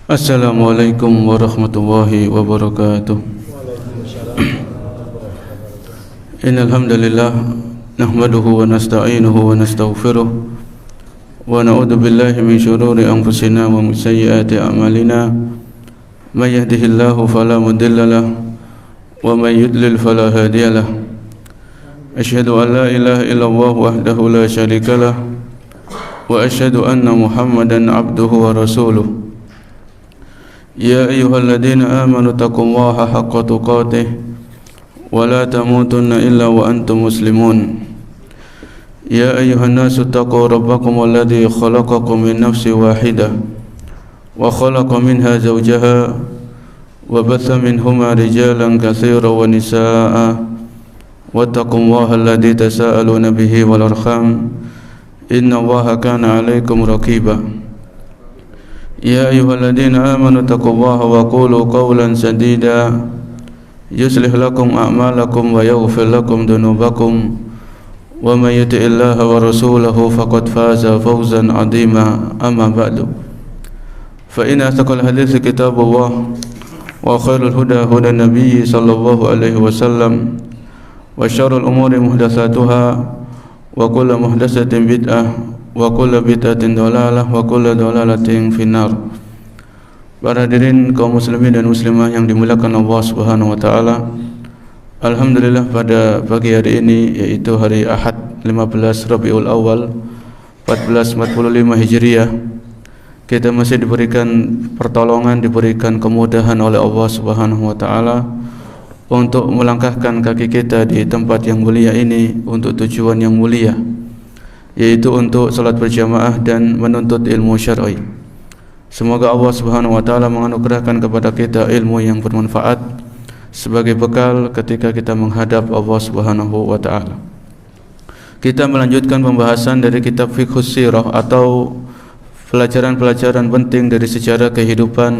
Assalamualaikum warahmatullahi wabarakatuh. Innal hamdalillah nahmaduhu wa nasta'inuhu wa nastaghfiruh wa na'udzu billahi min shururi anfusina wa min sayyiati a'malina. May yahdihillahu fala mudilla lahu wa may yudlil fala hadiya lahu. Asyhadu an la ilaha illallah wahdahu la syarika lahu wa asyhadu anna Muhammadan abduhu wa rasuluh. Ya ayyuhalladzina amanu taqullaha haqqa tuqatih wa la tamutunna illa wa antum muslimun. Ya ayyuhan nasu taqu rabbakum alladzi khalaqakum min nafsin wahidah wa khalaqa minha zawjaha wa batha minhuma rijalan katsiran wa nisaa'a wattaqullaha alladzi tasaaluna bihi wal arham innallaha kana 'alaikum raqiba. Ya ayyuhalladzina amanu taqullaha wa qulu qawlan sadida yuslih lakum a'malakum wa yaghfir lakum dhunubakum wa may yuti'illaha wa rasulahu faqad faza fawzan 'azima. Amma ba'du, fa inna asdaqal hadithi kitabullah wa khairul huda huda nabiyyi sallallahu alaihi wasallam wa syarrul umuri muhdatsatuha wa kullu muhdatsatin bid'ah wa kullu bid'atin dhalalah wa kullu dhalalatin finnar. Para hadirin kaum muslimin dan muslimah yang dimuliakan Allah Subhanahu wa taala. Alhamdulillah pada pagi hari ini, yaitu hari Ahad 15 Rabiul Awal 1445 Hijriah, kita masih diberikan pertolongan, diberikan kemudahan oleh Allah Subhanahu wa taala untuk melangkahkan kaki kita di tempat yang mulia ini untuk tujuan yang mulia, yaitu untuk salat berjamaah dan menuntut ilmu syar'i. Semoga Allah Subhanahu wa taala menganugerahkan kepada kita ilmu yang bermanfaat sebagai bekal ketika kita menghadap Allah Subhanahu wa taala. Kita melanjutkan pembahasan dari kitab Fiqhus Sirah atau pelajaran-pelajaran penting dari sejarah kehidupan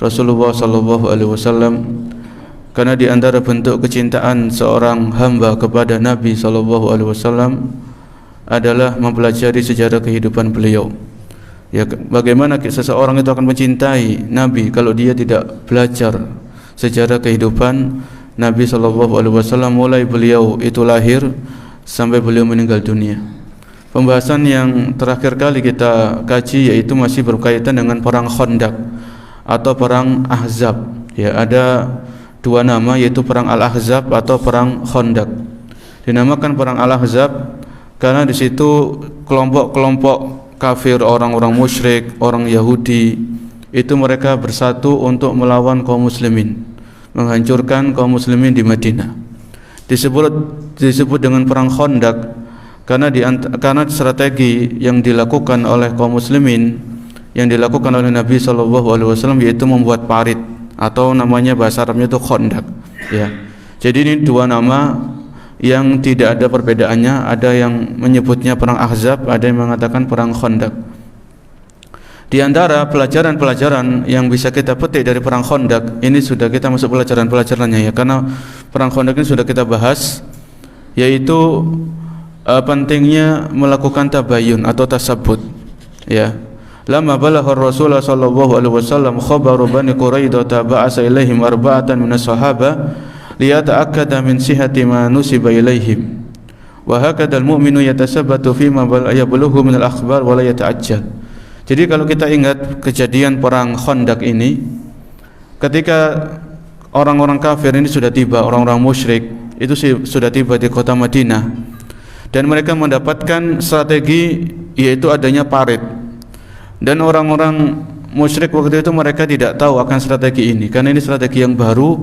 Rasulullah sallallahu alaihi wasallam. Karena di antara bentuk kecintaan seorang hamba kepada Nabi sallallahu alaihi wasallam adalah mempelajari sejarah kehidupan beliau. Ya, bagaimana seseorang itu akan mencintai Nabi kalau dia tidak belajar sejarah kehidupan Nabi sallallahu alaihi wasallam mulai beliau itu lahir sampai beliau meninggal dunia. Pembahasan yang terakhir kali kita kaji yaitu masih berkaitan dengan perang Khandaq atau perang Ahzab. Ya, ada dua nama, yaitu perang Al-Ahzab atau perang Khandaq. Dinamakan perang Al-Ahzab karena di situ kelompok-kelompok kafir, orang-orang musyrik, orang Yahudi itu mereka bersatu untuk melawan kaum muslimin, menghancurkan kaum muslimin di Madinah. Disebut dengan perang Khandaq karena strategi yang dilakukan oleh kaum muslimin, yang dilakukan oleh Nabi sallallahu alaihi wasallam, yaitu membuat parit atau namanya bahasa Arabnya itu Khandaq. Ya. Jadi ini dua nama yang tidak ada perbedaannya. Ada yang menyebutnya perang Ahzab, ada yang mengatakan perang Khandaq. Di antara pelajaran-pelajaran yang bisa kita petik dari perang Khandaq ini, sudah kita masuk pelajaran-pelajarannya ya, karena perang Khandaq ini sudah kita bahas, yaitu pentingnya melakukan tabayun atau tasabbut. Ya. Lama balagha Rasulullah sallallahu alaihi wasallam khabaru Bani Quraidah ba'asa ilaihim arba'atan minas sahaba liyata'akkada min sihhati ma nusiba ilaihim wa hakadha al-mu'minu yatasabbatu fima yablughu min al-akhbar wa la yata'ajjal. Jadi kalau kita ingat kejadian perang Khandaq ini, ketika orang-orang kafir ini sudah tiba, orang-orang musyrik itu sudah tiba di kota Madinah, dan mereka mendapatkan strategi yaitu adanya parit. Dan orang-orang musyrik waktu itu mereka tidak tahu akan strategi ini, karena ini strategi yang baru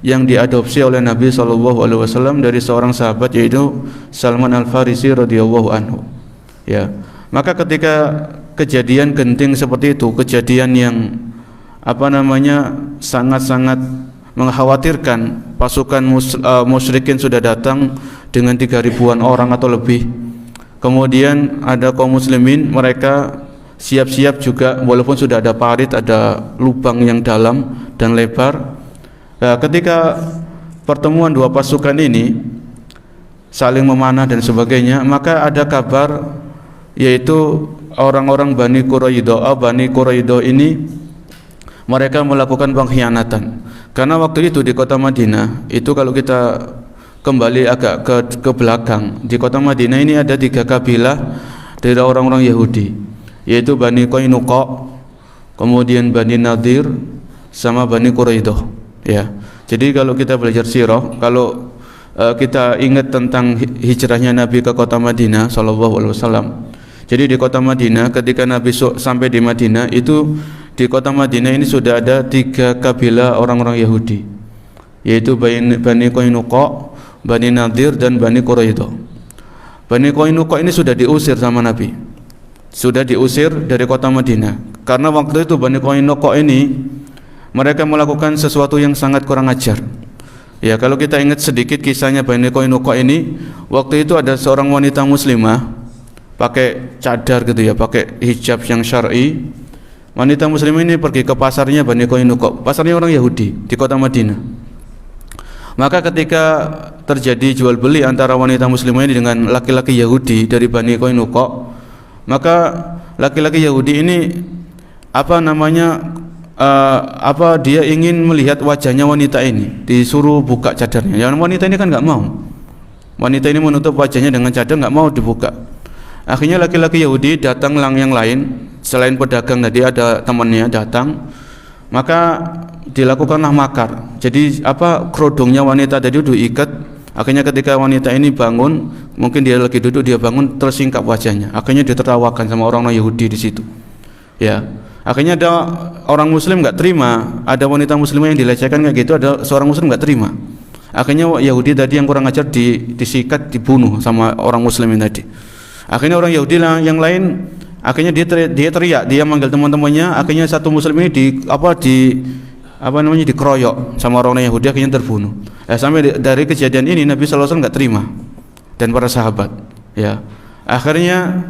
yang diadopsi oleh Nabi SAW dari seorang sahabat, yaitu Salman Al-Farisi radhiyallahu anhu. Ya, maka ketika kejadian genting seperti itu, kejadian yang sangat-sangat mengkhawatirkan, pasukan musyrikin sudah datang dengan 3.000-an orang atau lebih. Kemudian ada kaum muslimin, mereka siap-siap juga, walaupun sudah ada parit, ada lubang yang dalam dan lebar. Nah, ketika pertemuan dua pasukan ini saling memanah dan sebagainya, maka ada kabar, yaitu orang-orang Bani Quraidah ini mereka melakukan pengkhianatan. Karena waktu itu di kota Madinah itu, kalau kita kembali agak ke belakang, di kota Madinah ini ada 3 kabilah dari orang-orang Yahudi, yaitu Bani Qainuqa, kemudian Bani Nadir, sama Bani Quraidah. Ya, jadi kalau kita belajar sirah, kalau kita ingat tentang hijrahnya Nabi ke kota Madinah sallallahu alaihi wasallam. Jadi di kota Madinah, ketika Nabi sampai di Madinah itu, di kota Madinah ini sudah ada 3 kabilah orang-orang Yahudi, yaitu Bani Qainuqa, Bani Nadir, dan Bani Quraidah. Bani Qainuqa ini sudah diusir sama Nabi, sudah diusir dari kota Madinah, karena waktu itu Bani Qainuqa ini mereka melakukan sesuatu yang sangat kurang ajar. Ya, kalau kita ingat sedikit kisahnya Bani Qainuqa ini, waktu itu ada seorang wanita muslimah pakai cadar gitu ya, pakai hijab yang syar'i. Wanita muslimah ini pergi ke pasarnya Bani Qainuqa, pasarnya orang Yahudi di kota Madinah. Maka ketika terjadi jual beli antara wanita muslimah ini dengan laki-laki Yahudi dari Bani Qainuqa, maka laki-laki Yahudi ini dia ingin melihat wajahnya wanita ini, disuruh buka cadarnya. Yang wanita ini kan nggak mau. Wanita ini menutup wajahnya dengan cadar, nggak mau dibuka. Akhirnya laki-laki Yahudi datang yang lain, selain pedagang tadi ada temannya datang, maka dilakukanlah makar. Jadi kerodongnya wanita tadi diikat. Akhirnya ketika wanita ini bangun, mungkin dia lagi duduk, dia bangun tersingkap wajahnya. Akhirnya ditertawakan sama orang-orang Yahudi di situ. Ya. Akhirnya ada orang muslim nggak terima, ada wanita muslimah yang dilecehkan kayak gitu, ada seorang muslim nggak terima. Akhirnya Yahudi tadi yang kurang ajar disikat, dibunuh sama orang muslimin tadi. Akhirnya orang Yahudi yang lain, akhirnya dia teriak, dia manggil teman-temannya. Akhirnya satu muslim ini dikeroyok sama orang Yahudi, akhirnya terbunuh. Sampai dari kejadian ini Nabi SAW nggak terima, dan para sahabat. Ya, akhirnya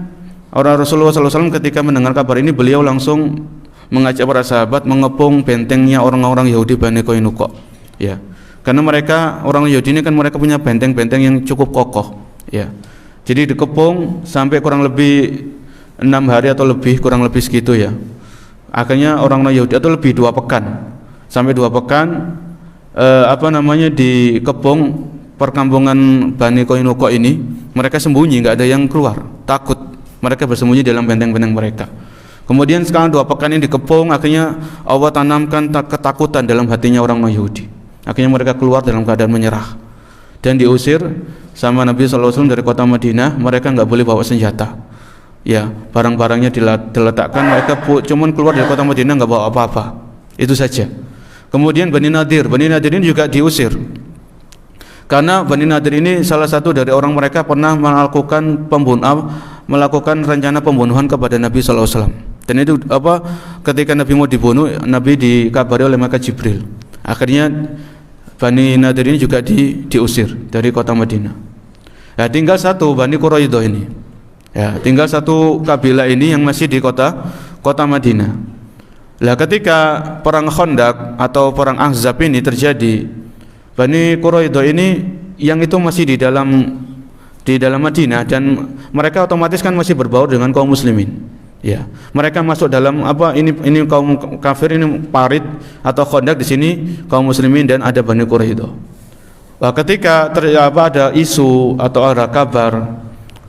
orang Rasulullah SAW ketika mendengar kabar ini, beliau langsung mengajak para sahabat mengepung bentengnya orang-orang Yahudi Bani Qainuqa. Ya, karena orang Yahudi ini kan mereka punya benteng-benteng yang cukup kokoh. Ya, jadi dikepung sampai kurang lebih 6 hari atau lebih, kurang lebih segitu ya. Akhirnya orang-orang Yahudi atau lebih 2 pekan, sampai 2 pekan dikepung perkampungan Bani Qainuqa ini. Mereka sembunyi, nggak ada yang keluar, takut. Mereka bersembunyi dalam benteng-benteng mereka. Kemudian sekarang 2 pekan ini dikepung, akhirnya Allah tanamkan ketakutan dalam hatinya orang Yahudi. Akhirnya mereka keluar dalam keadaan menyerah dan diusir sama Nabi SAW dari kota Madinah. Mereka nggak boleh bawa senjata. Ya, barang-barangnya diletakkan. Mereka cuman keluar dari kota Madinah nggak bawa apa-apa. Itu saja. Kemudian Bani Nadir ini juga diusir. Karena Bani Nadir ini salah satu dari orang mereka pernah melakukan rencana pembunuhan kepada Nabi SAW. Dan itu ketika Nabi mau dibunuh, Nabi dikabari oleh malaikat Jibril. Akhirnya Bani Nadir ini juga diusir dari kota Madinah. Ya, tinggal satu Bani Quraidah ini. Ya, tinggal satu kabilah ini yang masih di kota Madinah. Lah ketika perang Khandaq atau perang Ahzab ini terjadi, Bani Quraidah ini yang itu masih di dalam Madinah, dan mereka otomatis kan masih berbaur dengan kaum muslimin. Ya, mereka masuk dalam ini kaum kafir ini parit atau Khandaq, di sini kaum muslimin dan ada Bani Quraidah. Ketika ada isu atau ada kabar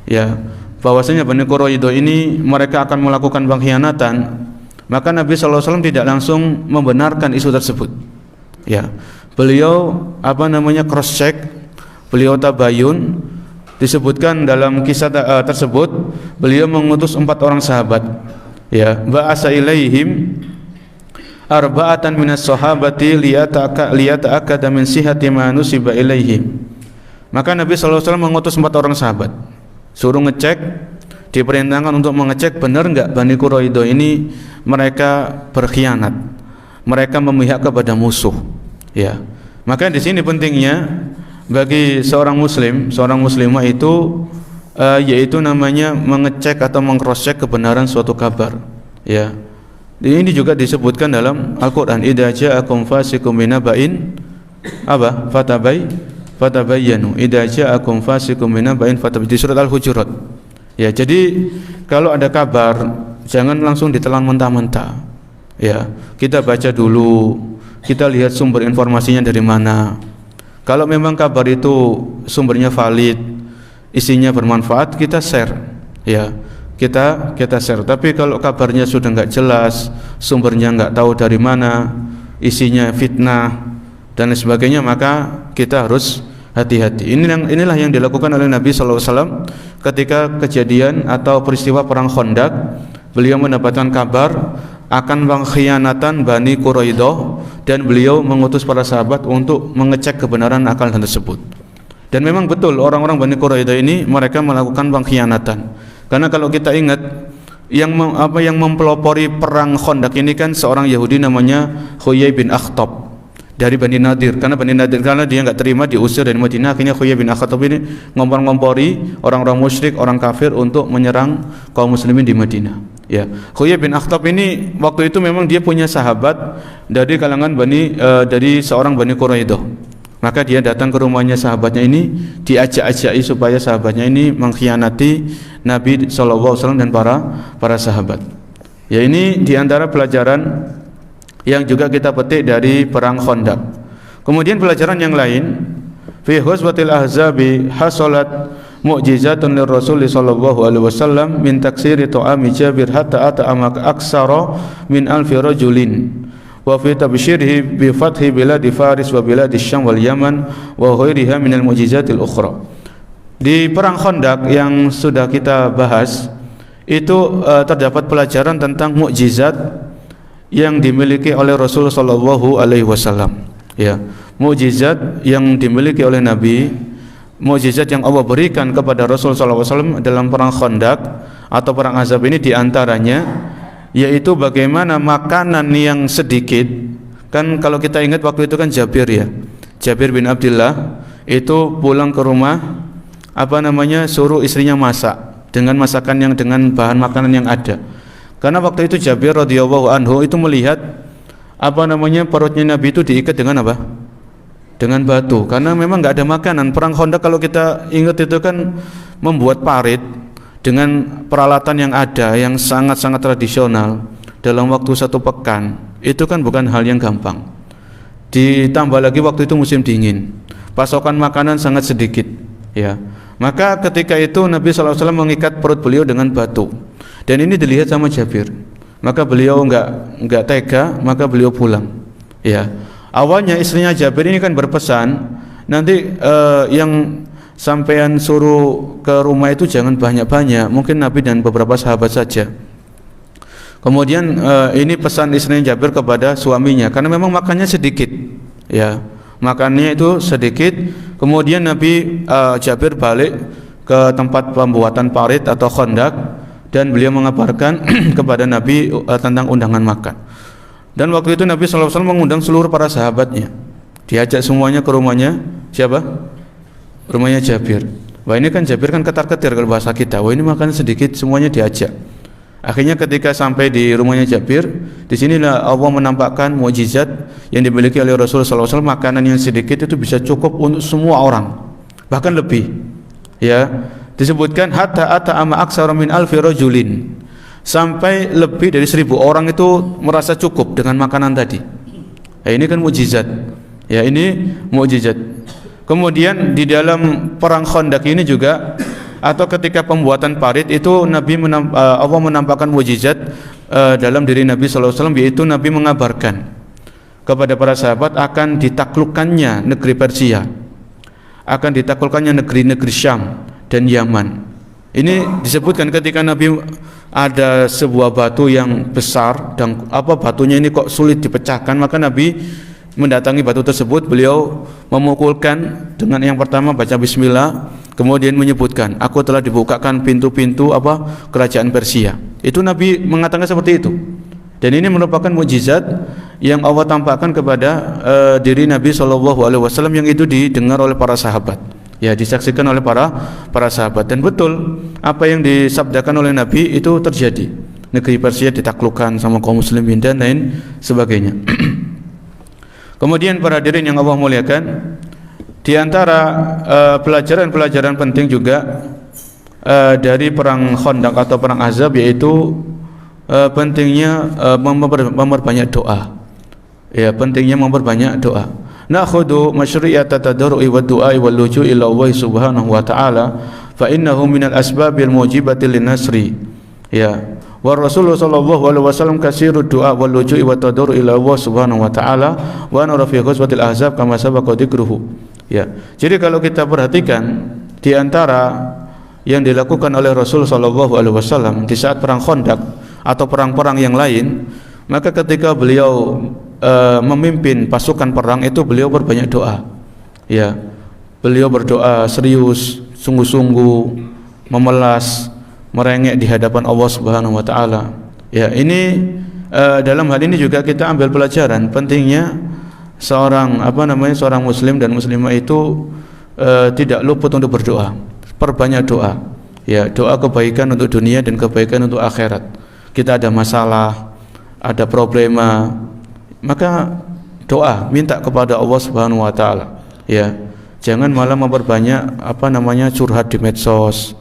ya bahwasanya Bani Quraidah ini mereka akan melakukan pengkhianatan, maka Nabi SAW tidak langsung membenarkan isu tersebut. Ya, beliau cross check, beliau tabayun. Disebutkan dalam kisah tersebut, beliau mengutus 4 orang sahabat. Ya, ba'asa ilaihim arba'atan minas sahabati liyata'akkada min sihhati ma nusiba ilaihim. Maka Nabi SAW mengutus 4 orang sahabat, suruh ngecek, diperintahkan untuk mengecek benar enggak Bani Quraidah ini mereka berkhianat, mereka memihak kepada musuh. Ya, maka di sini pentingnya bagi seorang muslimah itu yaitu namanya mengecek atau mengcross-check kebenaran suatu kabar. Ya, ini juga disebutkan dalam Al-Quran, idza ja'akum fasiqun binaba'in fatabayyanu, idza ja'akum fasiqun binaba'in fatabayyanu, di surat Al-Hujurat. Ya, jadi kalau ada kabar jangan langsung ditelan mentah-mentah. Ya, kita baca dulu, kita lihat sumber informasinya dari mana. Kalau memang kabar itu sumbernya valid, isinya bermanfaat, kita share. Ya, kita share. Tapi kalau kabarnya sudah nggak jelas, sumbernya nggak tahu dari mana, isinya fitnah dan lain sebagainya, maka kita harus hati-hati. Inilah yang dilakukan oleh Nabi SAW ketika kejadian atau peristiwa perang Khandaq. Beliau mendapatkan kabar akan pengkhianatan Bani Quraidah dan beliau mengutus para sahabat untuk mengecek kebenaran akan hal tersebut. Dan memang betul orang-orang Bani Quraidah ini mereka melakukan pengkhianatan. Karena kalau kita ingat yang mempelopori perang Khandaq ini kan seorang Yahudi namanya Huyai bin Akhtab dari Bani Nadir. Karena dia enggak terima diusir dari Madinah, akhirnya Huyai bin Akhtab ini ngompor-ngompori orang-orang musyrik, orang kafir untuk menyerang kaum muslimin di Madinah. Ya, Huyai bin Akhtab ini waktu itu memang dia punya sahabat dari kalangan dari seorang Bani Quraidah. Maka dia datang ke rumahnya sahabatnya ini, diajak-ajaki supaya sahabatnya ini mengkhianati Nabi SAW dan para sahabat. Ya, ini diantara pelajaran yang juga kita petik dari perang Khandaq. Kemudian pelajaran yang lain, fi ghazwatil ahzabi hasalat mu'jizatun lirrasul sallallahu alaihi wasallam min taksiri tu'ami Jabir hatta ata'ama aksara min alfi rajulin wa fi tabsyirihi bi fathi biladi Faris wa biladi Syam wal Yaman wa ghairiha minal mu'jizatil ukhra. Di perang Khandaq yang sudah kita bahas itu terdapat pelajaran tentang mukjizat yang dimiliki oleh Rasul sallallahu alaihi wasallam. Ya, mukjizat yang dimiliki oleh Nabi, mukjizat yang Allah berikan kepada Rasul sallallahu alaihi wasallam dalam perang Khandaq atau perang Ahzab ini diantaranya yaitu bagaimana makanan yang sedikit. Kan kalau kita ingat waktu itu kan Jabir bin Abdullah itu pulang ke rumah suruh istrinya masak dengan masakan yang dengan bahan makanan yang ada. Karena waktu itu Jabir radhiyallahu anhu itu melihat perutnya Nabi itu diikat dengan apa? Dengan batu. Karena memang enggak ada makanan. Perang Khandaq kalau kita ingat itu kan membuat parit dengan peralatan yang ada yang sangat-sangat tradisional dalam waktu 1 pekan. Itu kan bukan hal yang gampang. Ditambah lagi waktu itu musim dingin. Pasokan makanan sangat sedikit, ya. Maka ketika itu Nabi SAW mengikat perut beliau dengan batu. Dan ini dilihat sama Jabir. Maka beliau enggak tega, maka beliau pulang. Ya. Awalnya istrinya Jabir ini kan berpesan, nanti yang sampean suruh ke rumah itu jangan banyak-banyak, mungkin Nabi dan beberapa sahabat saja. Kemudian ini pesan istrinya Jabir kepada suaminya karena memang makannya sedikit. Ya. Makannya itu sedikit. Kemudian Nabi Jabir balik ke tempat pembuatan parit atau Khandaq dan beliau mengabarkan kepada Nabi tentang undangan makan. Dan waktu itu Nabi SAW mengundang seluruh para sahabatnya. Diajak semuanya ke rumahnya. Siapa? Rumahnya Jabir. Wah, ini kan Jabir kan ketar-ketir kalau bahasa kita. Wah, ini makan sedikit, semuanya diajak. Akhirnya ketika sampai di rumahnya Jabir, di sinilah Allah menampakkan mukjizat yang dimiliki oleh Rasul SAW. Makanan yang sedikit itu bisa cukup untuk semua orang, bahkan lebih. Ya, disebutkan hatta ata'ama aksara min alfi rajulin, sampai lebih dari 1000 orang itu merasa cukup dengan makanan tadi. Ini kan mukjizat. Ya, ini mukjizat. Kemudian di dalam perang Khandaq ini juga atau ketika pembuatan parit itu Allah menampakkan mukjizat dalam diri Nabi SAW, yaitu Nabi mengabarkan kepada para sahabat akan ditaklukkannya negeri Persia, akan ditaklukkannya negeri-negeri Syam dan Yaman. Ini disebutkan ketika Nabi ada sebuah batu yang besar dan batunya ini kok sulit dipecahkan, maka Nabi mendatangi batu tersebut. Beliau memukulkan dengan yang pertama baca bismillah, kemudian menyebutkan aku telah dibukakan pintu-pintu kerajaan Persia. Itu Nabi mengatakan seperti itu. Dan ini merupakan mukjizat yang Allah tampakkan kepada diri Nabi SAW yang itu didengar oleh para sahabat. Ya, disaksikan oleh para sahabat. Dan betul apa yang disabdakan oleh Nabi itu terjadi. Negeri Persia ditaklukkan sama kaum muslimin dan lain sebagainya. Kemudian para hadirin yang Allah muliakan, di antara pelajaran-pelajaran penting juga dari perang Khandaq atau perang Ahzab, yaitu pentingnya memperbanyak doa. Ya, pentingnya memperbanyak doa. Nakhudhu masyru'iyat tadarru'i wa du'a wal luju' ila Allah subhanahu wa ta'ala fa innahu minal asbabil mujibati linnasri. Ya, wa Rasulullah sallallahu alaihi wasallam katsirud du'a wal luju' wa tadarru'i ila Allah subhanahu wa ta'ala wa nara fi ghazwatil ahzab kama sabaqa dzikruhu. Ya. Jadi kalau kita perhatikan di antara yang dilakukan oleh Rasul sallallahu alaihi wasallam di saat perang Khandaq atau perang-perang yang lain, maka ketika beliau memimpin pasukan perang itu beliau berbanyak doa. Ya, beliau berdoa serius, sungguh-sungguh, memelas, merengek di hadapan Allah Subhanahu wa taala. Ya, ini dalam hal ini juga kita ambil pelajaran pentingnya seorang seorang muslim dan muslimah itu tidak luput untuk berdoa. Perbanyak doa. Ya, doa kebaikan untuk dunia dan kebaikan untuk akhirat. Kita ada masalah, ada problema, maka doa, minta kepada Allah Subhanahu wa taala. Ya, jangan malah memperbanyak curhat di medsos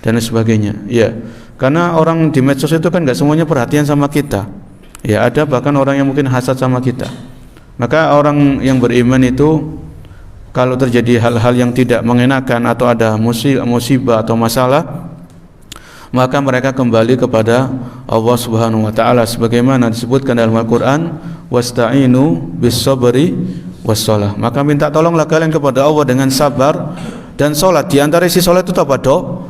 dan sebagainya. Ya, karena orang di medsos itu kan enggak semuanya perhatian sama kita. Ya, ada bahkan orang yang mungkin hasad sama kita. Maka orang yang beriman itu kalau terjadi hal-hal yang tidak mengenakan atau ada musibah atau masalah, maka mereka kembali kepada Allah Subhanahu wa taala sebagaimana disebutkan dalam Al-Qur'an, wasta'inu bis-sabri was-shalah. Maka minta tolonglah kalian kepada Allah dengan sabar dan salat. Di antara isi salat itu apa?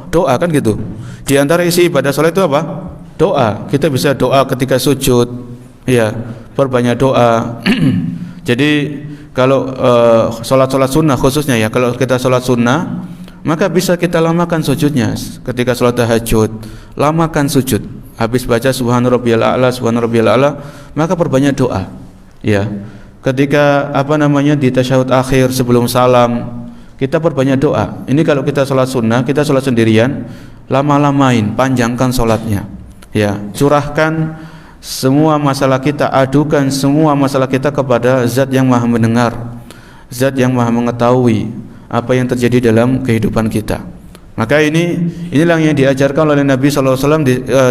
Doa kan gitu. Di antara isi ibadah salat itu apa? Doa. Kita bisa doa ketika sujud. Ya, perbanyak doa. Jadi kalau salat-salat sunnah khususnya ya, kalau kita salat sunnah maka bisa kita lamakan sujudnya. Ketika salat tahajud, lamakan sujud. Habis baca subhana rabbiyal a'la, maka perbanyak doa. Ya. Ketika di tasyahud akhir sebelum salam, kita perbanyak doa. Ini kalau kita salat sunnah, kita salat sendirian, lama-lamain, panjangkan salatnya. Ya, curahkan semua masalah kita, adukan semua masalah kita kepada Zat yang Maha mendengar, Zat yang Maha mengetahui apa yang terjadi dalam kehidupan kita. Maka inilah yang diajarkan oleh Nabi sallallahu alaihi wasallam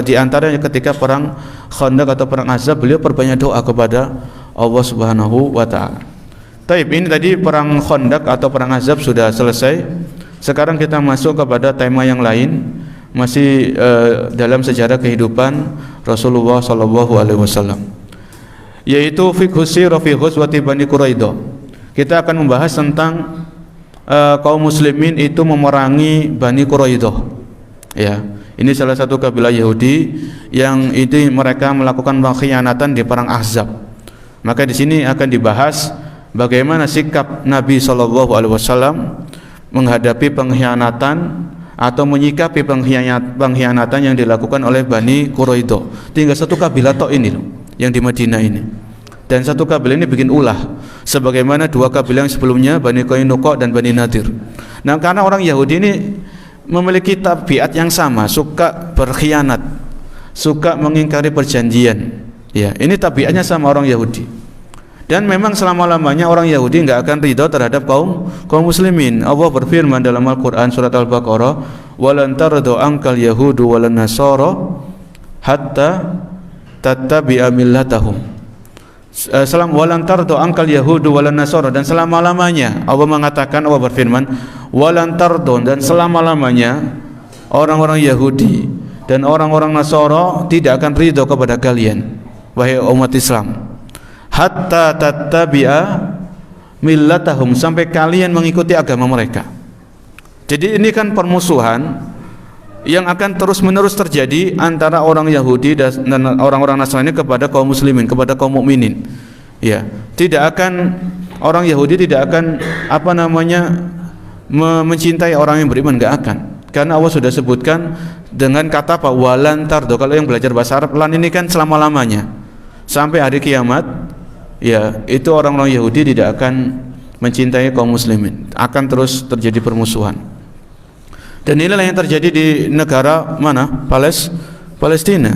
di antaranya ketika perang Khandaq atau perang Ahzab, beliau perbanyak doa kepada Allah Subhanahu wa taala. Taib, ini tadi perang Khandaq atau perang Ahzab sudah selesai. Sekarang kita masuk kepada tema yang lain, masih dalam sejarah kehidupan Rasulullah sallallahu alaihi wasallam, yaitu fiqhu sirah fi ghazwati Bani Quraidah. Kita akan membahas tentang kaum muslimin itu memerangi Bani Quraidah. Ya, ini salah satu kabilah Yahudi yang itu mereka melakukan pengkhianatan di perang Ahzab. Maka di sini akan dibahas bagaimana sikap Nabi sallallahu alaihi wasallam menghadapi pengkhianatan atau menyikapi pengkhianatan yang dilakukan oleh Bani Quraidah. Tinggal satu kabilah tok ini loh, yang di Madinah ini. Dan satu kabilah ini bikin ulah sebagaimana dua kabilah yang sebelumnya, Bani Qainuqa dan Bani Nadir. Nah, karena orang Yahudi ini memiliki tabiat yang sama, suka berkhianat, suka mengingkari perjanjian. Ya, ini tabiatnya sama orang Yahudi. Dan memang selama-lamanya orang Yahudi enggak akan ridha terhadap kaum muslimin. Allah berfirman dalam Al-Qur'an surat Al-Baqarah, "Walan tardu ankal yahudu walan nasara hatta tattabi'a millatahum." Walan tardu ankal yahudu walan nasara, dan selama-lamanya Allah mengatakan, Allah berfirman, walan tardu, dan selama-lamanya orang-orang Yahudi dan orang-orang Nasara tidak akan ridha kepada kalian wahai umat Islam, hatta tattabi'a millatahum, sampai kalian mengikuti agama mereka. Jadi ini kan permusuhan yang akan terus-menerus terjadi antara orang Yahudi dan orang-orang Nasrani kepada kaum muslimin, kepada kaum mukminin. Ya, tidak akan orang Yahudi tidak akan mencintai orang yang beriman, enggak akan. Karena Allah sudah sebutkan dengan kata apa? Walan tardo. Kalau yang belajar bahasa Arab, lan ini kan selama-lamanya sampai hari kiamat. Ya, itu orang-orang Yahudi tidak akan mencintai kaum muslimin, akan terus terjadi permusuhan. Dan inilah yang terjadi di negara mana? Palestina.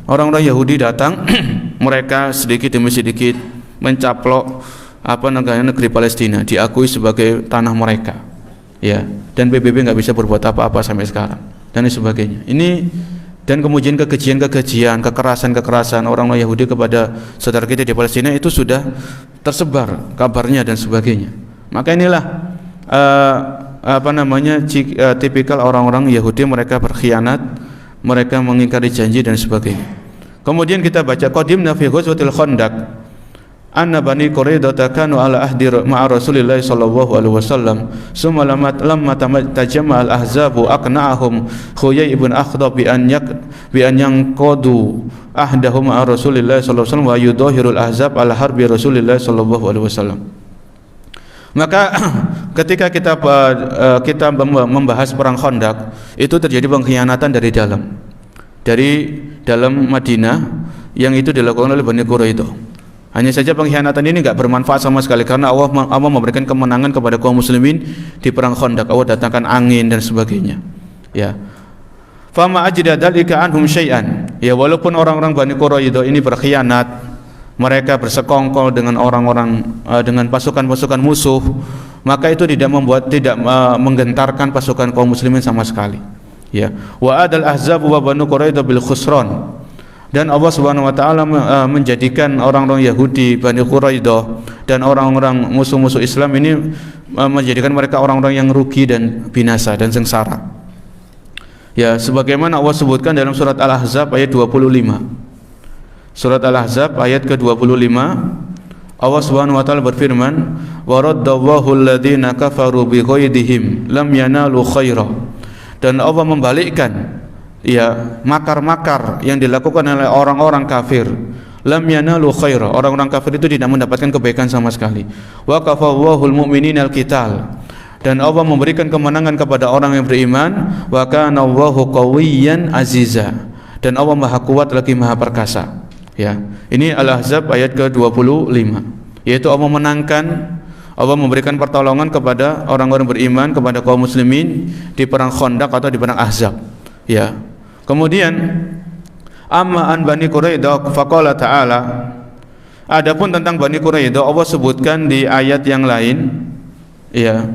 Orang-orang Yahudi datang, mereka sedikit demi sedikit mencaplok negeri Palestina, diakui sebagai tanah mereka. Ya, dan PBB nggak bisa berbuat apa-apa sampai sekarang dan sebagainya. Ini Dan kemudian kekejian, kekerasan orang Yahudi kepada saudara kita di Palestina itu sudah tersebar kabarnya dan sebagainya. Maka inilah tipikal orang-orang Yahudi, mereka berkhianat, mereka mengingkari janji dan sebagainya. Kemudian kita baca qadimna fi ghazwatil Khandaq anna bani Quraidah kanu ala ahdi ma'a Rasulillah sallallahu alaihi wasallam summa lamma tajamma al-ahzabu aqna'ahum Khuyai ibn Akhdab bi an yanqadu ahdahum ma'a Rasulillah sallallahu alaihi wasallam wa yudahirul ahzab ala harbi Rasulillah sallallahu alaihi wasallam. Maka ketika kita membahas perang Khandaq, itu terjadi pengkhianatan dari dalam Madinah yang itu dilakukan oleh Bani Quraidah. Hanya saja pengkhianatan ini enggak bermanfaat sama sekali, karena Allah memberikan kemenangan kepada kaum muslimin di perang Khandaq. Allah datangkan angin dan sebagainya. Ya. Fama ajda dzalika anhum syai'an. Ya, walaupun orang-orang Bani Quraidah ini berkhianat, mereka bersekongkol dengan dengan pasukan-pasukan musuh, maka itu tidak menggentarkan pasukan kaum muslimin sama sekali. Ya. Wa adal ahzab wa Banu Quraidah bil khusran. Dan Allah Subhanahu wa taala menjadikan orang-orang Yahudi, Bani Quraidah dan orang-orang musuh-musuh Islam ini menjadikan mereka orang-orang yang rugi dan binasa dan sengsara. Ya, sebagaimana Allah sebutkan dalam surat Al-Ahzab ayat 25. Surat Al-Ahzab ayat ke-25, Allah Subhanahu wa taala berfirman, "Wa raddallahu alladziina kafaru bi ghaidihim lam yanalu khaira." Dan Allah membalikkan makar-makar yang dilakukan oleh orang-orang kafir, lam yanalu khaira, orang-orang kafir itu tidak mendapatkan kebaikan sama sekali. Wa kafawwahul mu'minina al-qital, dan Allah memberikan kemenangan kepada orang yang beriman. Wa kana Allahu qawiyyan aziza, dan Allah Maha kuat lagi Maha perkasa. Ya, ini Al-Ahzab ayat ke-25, yaitu Allah memberikan pertolongan kepada orang-orang beriman, kepada kaum muslimin di perang Khandaq atau di perang Ahzab. Ya. Kemudian amma an Bani Quraidah faqala ta'ala, adapun tentang Bani Quraidah Allah sebutkan di ayat yang lain, ya,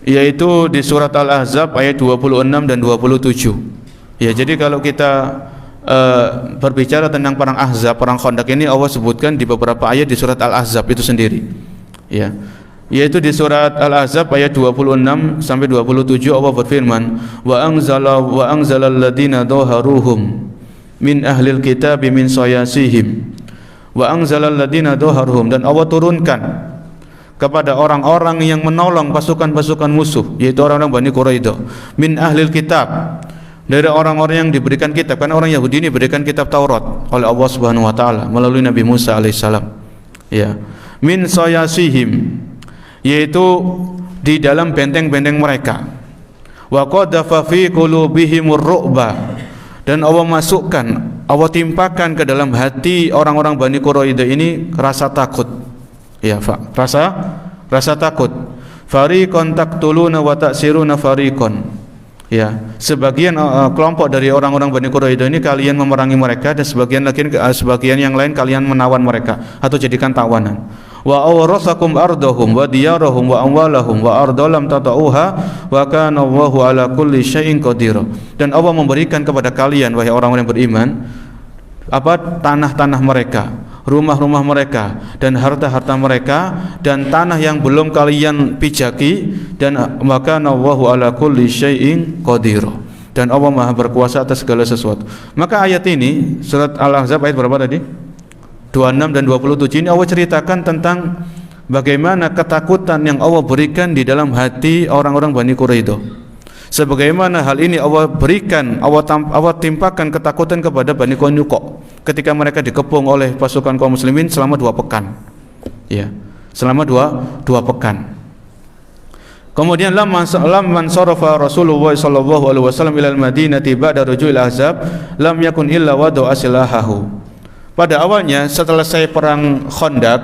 yaitu di surat Al-Ahzab ayat 26 dan 27. Ya, jadi kalau kita berbicara tentang perang Ahzab, perang Khandaq ini Allah sebutkan di beberapa ayat di surat Al-Ahzab itu sendiri. Ya. Yaitu di surat Al-Ahzab ayat 26 sampai 27 Allah berfirman, wa anzalal ladina dhaharuhum min ahlil kitab min sayasihim wa anzalal ladina dhaharuhum, dan Allah turunkan kepada orang-orang yang menolong pasukan-pasukan musuh, yaitu orang-orang Bani Quraidah, min ahlil kitab, dari orang-orang yang diberikan kitab, karena orang Yahudi ini diberikan kitab Taurat oleh Allah Subhanahu wa taala melalui Nabi Musa alaihissalam. Ya, min sayasihim, yaitu di dalam benteng-benteng mereka. Wa qadhafa fi qulubihimur ru'ba, dan Allah masukkan, Allah timpakan ke dalam hati orang-orang Bani Quraidah ini rasa takut. Ya, Pak, rasa takut. Fariqan taqtuluna wa ta'siruna fariqan. Ya, sebagian kelompok dari orang-orang Bani Quraidah ini kalian memerangi mereka, dan sebagian yang lain kalian menawan mereka atau jadikan tawanan. Wa awrasakum ardahum wa diyarahum wa amwalahum wa ardalam tata'uha wa kana Allahu ala kulli syai'in qadir. Dan Allah memberikan kepada kalian, wahai orang-orang yang beriman, tanah-tanah mereka, rumah-rumah mereka, dan harta-harta mereka, dan tanah yang belum kalian pijaki, dan maka Allahu ala kulli syai'in qadir, dan Allah Maha berkuasa atas segala sesuatu. Maka ayat ini surat Al-Ahzab ayat berapa tadi? 26 dan 27 ini Allah ceritakan tentang bagaimana ketakutan yang Allah berikan di dalam hati orang-orang Bani Quraidah. Sebagaimana hal ini Allah berikan, Allah timpakan ketakutan kepada Bani Qainuqa ketika mereka dikepung oleh pasukan kaum muslimin selama 2 pekan. Ya, selama dua pekan. Kemudian lamman sarafa Rasulullah sallallahu alaihi wasallam ila al-Madinati ba'da ruju'il Ahzab lam yakun illa wada'a silahahu. Pada awalnya setelah selesai perang Khandaq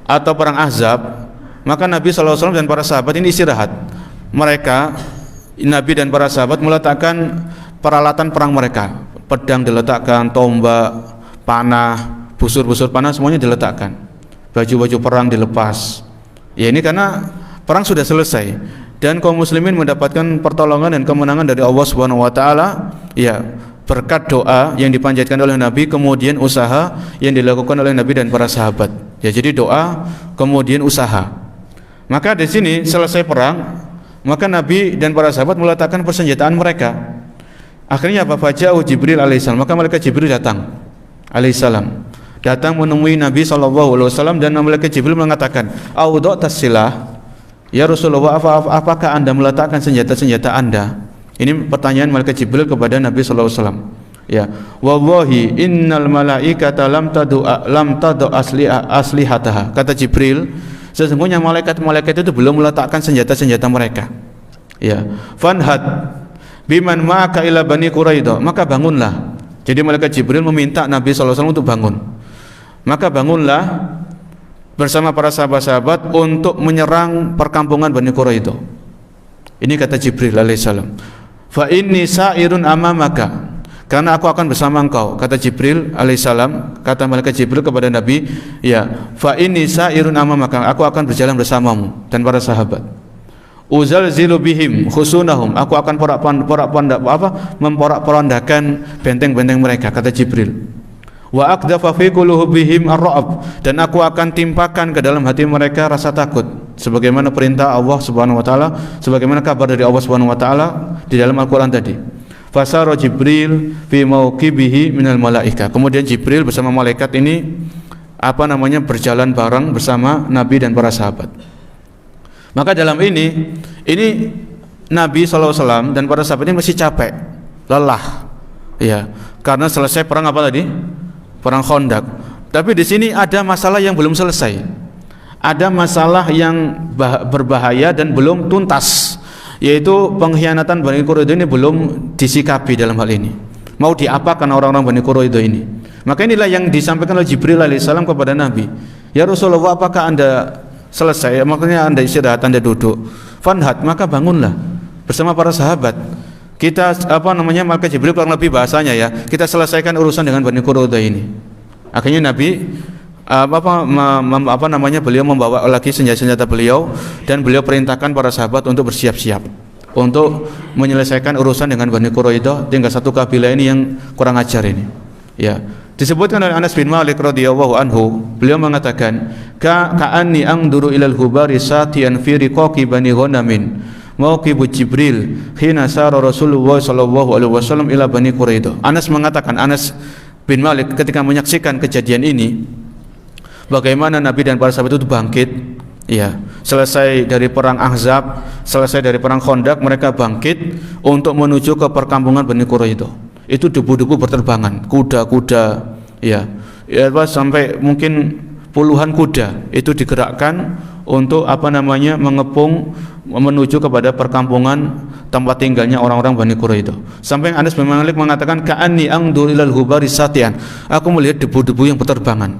atau perang Ahzab, maka Nabi SAW dan para sahabat ini istirahat. Mereka, Nabi dan para sahabat meletakkan peralatan perang mereka. Pedang diletakkan, tombak, panah, busur-busur panah semuanya diletakkan. Baju-baju perang dilepas. Ya, ini karena perang sudah selesai dan kaum muslimin mendapatkan pertolongan dan kemenangan dari Allah Subhanahu wa taala. Ya, berkat doa yang dipanjatkan oleh Nabi, kemudian usaha yang dilakukan oleh Nabi dan para sahabat. Ya, jadi doa kemudian usaha. Maka di sini selesai perang, maka Nabi dan para sahabat meletakkan persenjataan mereka. Akhirnya apa? Faja'u Jibril alaihissalam, maka malaikat Jibril datang alaihissalam, datang menemui Nabi SAW, dan malaikat Jibril mengatakan, "Audha'tas silah?" Ya Rasulullah, apakah Anda meletakkan senjata-senjata Anda? Ini pertanyaan malaikat Jibril kepada Nabi SAW. Ya, wallahi innal malaikata lam tadu aslihataha. Kata Jibril, sesungguhnya malaikat-malaikat itu belum meletakkan senjata-senjata mereka. Ya, fanhad biman ma'aka ila bani Quraidah, maka bangunlah. Jadi malaikat Jibril meminta Nabi SAW untuk bangun. Maka bangunlah bersama para sahabat-sahabat untuk menyerang perkampungan Bani Quraidah. Ini kata Jibril alaihissalam. Fa inni sa'irun amamaka, karena aku akan bersama engkau. Kata Jibril alaihissalam, kata malaikat Jibril kepada Nabi, ya, fa inni sa'irun amamaka, aku akan berjalan bersamamu dan para sahabat. Uzalzilu bihim khusunahum, aku akan memporak-porandakan benteng-benteng mereka, kata Jibril. Wa aqdhafa fi qulubihim ar-ra'b, dan aku akan timpakan ke dalam hati mereka rasa takut, sebagaimana perintah Allah Subhanahu wa taala, sebagaimana kabar dari Allah Subhanahu wa taala di dalam Al-Qur'an tadi. Fasara Jibril fi mauqibihi minal malaika, kemudian Jibril bersama malaikat ini berjalan bareng bersama Nabi dan para sahabat. Maka dalam ini Nabi SAW dan para sahabat ini masih capek, lelah, ya, karena selesai perang apa tadi? Perang Khandaq. Tapi di sini ada masalah yang belum selesai. Ada masalah yang berbahaya dan belum tuntas, yaitu pengkhianatan Bani Quraidah ini belum disikapi dalam hal ini. Mau diapakan orang-orang Bani Quraidah ini? Maka inilah yang disampaikan oleh Jibril alaihissalam kepada Nabi. Ya Rasulullah, apakah Anda selesai? Makanya Anda istirahat, Anda duduk. Fanhat, maka bangunlah bersama para sahabat. Kita malaikat Jibril kurang lebih bahasanya, ya, kita selesaikan urusan dengan Bani Quraidah ini. Akhirnya Nabi beliau membawa lagi senjata-senjata beliau, dan beliau perintahkan para sahabat untuk bersiap-siap untuk menyelesaikan urusan dengan Bani Quraidah, tinggal satu kabilah ini yang kurang ajar ini. Ya, disebutkan oleh Anas bin Malik radhiyallahu anhu, beliau mengatakan, ka'anni angduru ilal hubari satian fi riqaqi bani Ghanamin mauqibu Jibril hina sara Rasulullah sallallahu alaihi wasallam ila Bani Quraidah. Anas mengatakan, Anas bin Malik ketika menyaksikan kejadian ini, bagaimana Nabi dan para sahabat itu bangkit, ya, selesai dari perang Ahzab, selesai dari perang Khandaq, mereka bangkit untuk menuju ke perkampungan Bani Quraidah. Itu debu-debu berterbangan, kuda-kuda, ya, sampai mungkin puluhan kuda itu digerakkan untuk mengepung menuju kepada perkampungan tempat tinggalnya orang-orang Bani Quraidah. Sampai Anas bin Malik mengatakan, ka'anni angdur ilal hubari satian, aku melihat debu-debu yang berterbangan.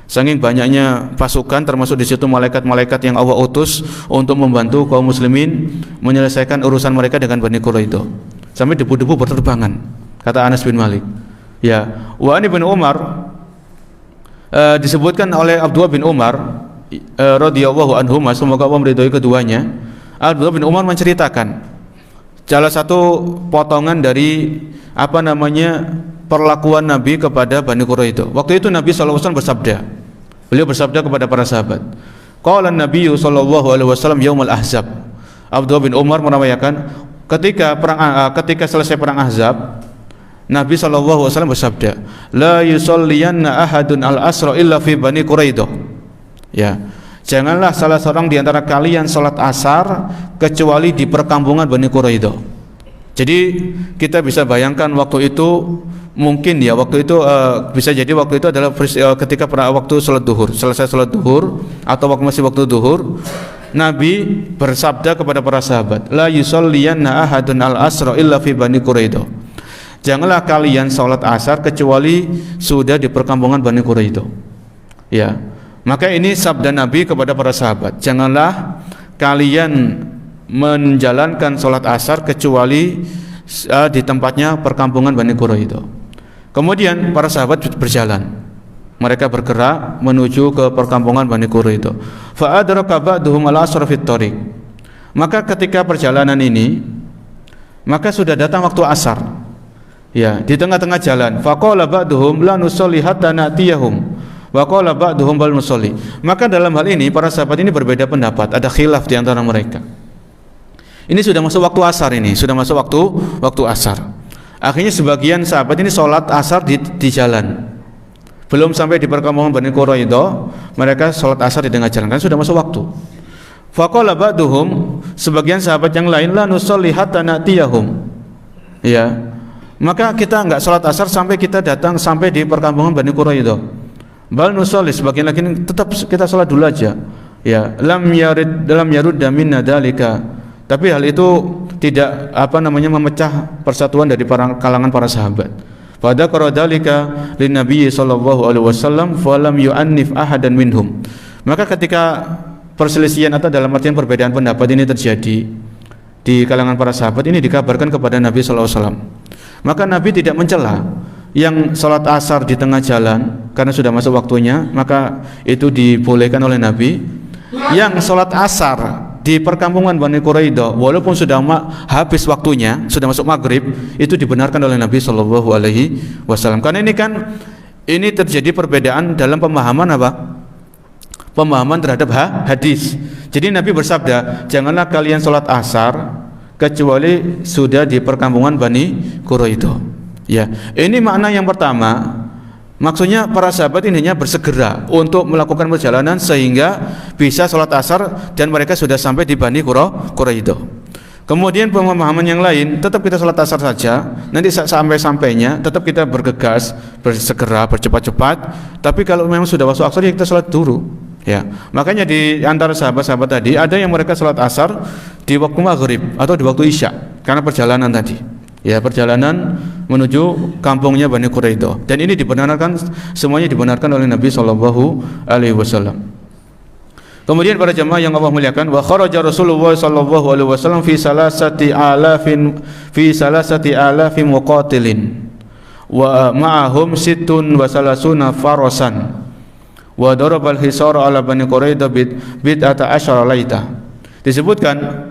Saking banyaknya pasukan, termasuk di situ malaikat-malaikat yang Allah utus untuk membantu kaum muslimin menyelesaikan urusan mereka dengan Bani Quraidah. Sampai debu-debu berterbangan, kata Anas bin Malik. Ya, wa ani bin Umar, disebutkan oleh Abdullah bin Umar radhiyallahu anhu, semoga Allah meridhai keduanya. Abdullah bin Umar menceritakan salah satu potongan dari perlakuan Nabi kepada Bani Quraidah. Waktu itu Nabi SAW bersabda, beliau bersabda kepada para sahabat, qala an-nabiy sallallahu alaihi wasallam yaumul ahzab. Abdullah bin Umar merawayakan ketika selesai perang Ahzab, Nabi SAW bersabda, la yusalliyanna ahadun al-asra illa fi Bani Quraidah. Ya, janganlah salah seorang di antara kalian salat asar kecuali di perkampungan Bani Quraidah. Jadi kita bisa bayangkan waktu itu, mungkin ya waktu itu bisa jadi waktu itu adalah ketika waktu salat duhur, selesai salat duhur atau masih waktu duhur, Nabi bersabda kepada para sahabat, la yusalliyanna ahadun al-asra illa fi Bani Quraidah. Janganlah kalian salat asar kecuali sudah di perkampungan Bani Quraidah. Ya, maka ini sabda Nabi kepada para sahabat, janganlah kalian menjalankan salat asar kecuali di tempatnya perkampungan Bani Quraidah. Kemudian para sahabat berjalan, mereka bergerak menuju ke perkampungan Bani Quraidah. Fa adraka ba'duhum al-asra fit thariq. Maka ketika perjalanan ini, maka sudah datang waktu asar. Ya, di tengah-tengah jalan. Faqala ba'duhum la nusalli hatta na'tiyahum. Wa qala ba'duhum bal nusalli. Maka dalam hal ini para sahabat ini berbeda pendapat, ada khilaf di antara mereka. Ini sudah masuk waktu asar ini, sudah masuk waktu asar. Akhirnya sebagian sahabat ini sholat asar di jalan. Belum sampai di perkampungan Bani Quraidah, mereka sholat asar di tengah jalan, kan sudah masuk waktu. Faqala ba'duhum, sebagian sahabat yang lain, la nusalli hatta na'tiyahum. Ya. Maka kita enggak sholat asar sampai kita datang sampai di perkampungan Bani Quraidah. Bal nusalli, sebagian lagi tetap kita sholat dulu aja. Ya, lam yarud minna dalika. Tapi hal itu tidak memecah persatuan dari kalangan para sahabat. Pada qaradalika lin Nabi sallallahu alaihi wasallam falam yu'annif ahadan minhum. Maka ketika perselisihan atau dalam artian perbedaan pendapat ini terjadi di kalangan para sahabat, ini dikabarkan kepada Nabi sallallahu alaihi wasallam. Maka Nabi tidak mencela yang salat asar di tengah jalan karena sudah masuk waktunya, maka itu dibolehkan oleh Nabi. Yang salat asar di perkampungan Bani Quraidah walaupun sudah habis waktunya, sudah masuk maghrib, itu dibenarkan oleh Nabi sallallahu alaihi wasallam. Karena ini terjadi perbedaan dalam pemahaman pemahaman terhadap hadis. Jadi Nabi bersabda, janganlah kalian sholat asar kecuali sudah di perkampungan Bani Quraidah. Ya, ini makna yang pertama. Maksudnya para sahabat ini hanya bersegera untuk melakukan perjalanan sehingga bisa sholat asar dan mereka sudah sampai di Bani Quraidah. Kemudian pemahaman yang lain, tetap kita sholat asar saja, nanti sampai-sampainya tetap kita bergegas, bersegera, bercepat-cepat. Tapi kalau memang sudah masuk asar, ya kita sholat dulu. Ya, makanya di antara sahabat-sahabat tadi ada yang mereka sholat asar di waktu maghrib atau di waktu isya karena perjalanan tadi. Ya, perjalanan menuju kampungnya Bani Quraidah. Dan ini dibenarkan, semuanya dibenarkan oleh Nabi sallallahu alaihi wasallam. Kemudian para jemaah yang Allah muliakan, wa kharaja Rasulullah sallallahu alaihi wasallam fi salasati alafin muqatilin wa ma'ahum sittun wa salasuna farasan wa darabal hisara ala Bani Quraidah bid'ata asyara laita. Disebutkan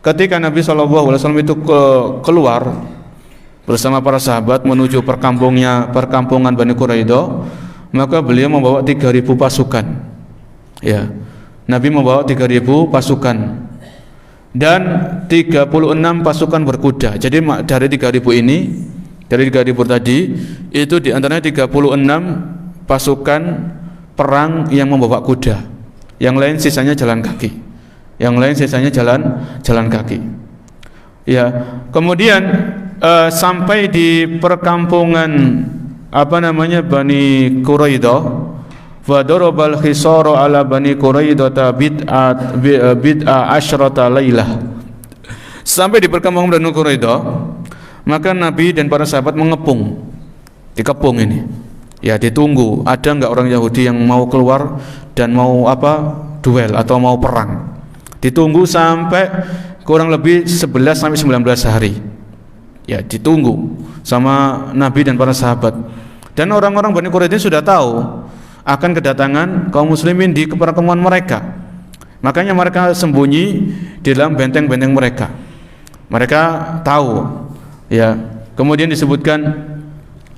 ketika Nabi sallallahu alaihi wasallam itu keluar bersama para sahabat menuju perkampungan Bani Quraidah, maka beliau membawa 3.000 pasukan. Ya. Nabi membawa 3.000 pasukan dan 36 pasukan berkuda. Jadi dari 3.000 ini, dari 3.000 tadi, itu diantaranya 36 pasukan perang yang membawa kuda. Yang lain sisanya jalan kaki. Jalan kaki. Ya, kemudian sampai di perkampungan Bani Quraidah, wa darabal khisara ala Bani Quraidah bid'a asyrata lailah. Sampai di perkampungan Bani Quraidah, maka Nabi dan para sahabat dikepung ini. Ya, ditunggu ada enggak orang Yahudi yang mau keluar dan mau duel atau mau perang. Ditunggu sampai kurang lebih 11 sampai 19 hari. Ya, ditunggu sama Nabi dan para sahabat. Dan orang-orang Bani Quraidah sudah tahu akan kedatangan kaum muslimin di perkampungan mereka. Makanya mereka sembunyi di dalam benteng-benteng mereka. Mereka tahu. Ya. Kemudian disebutkan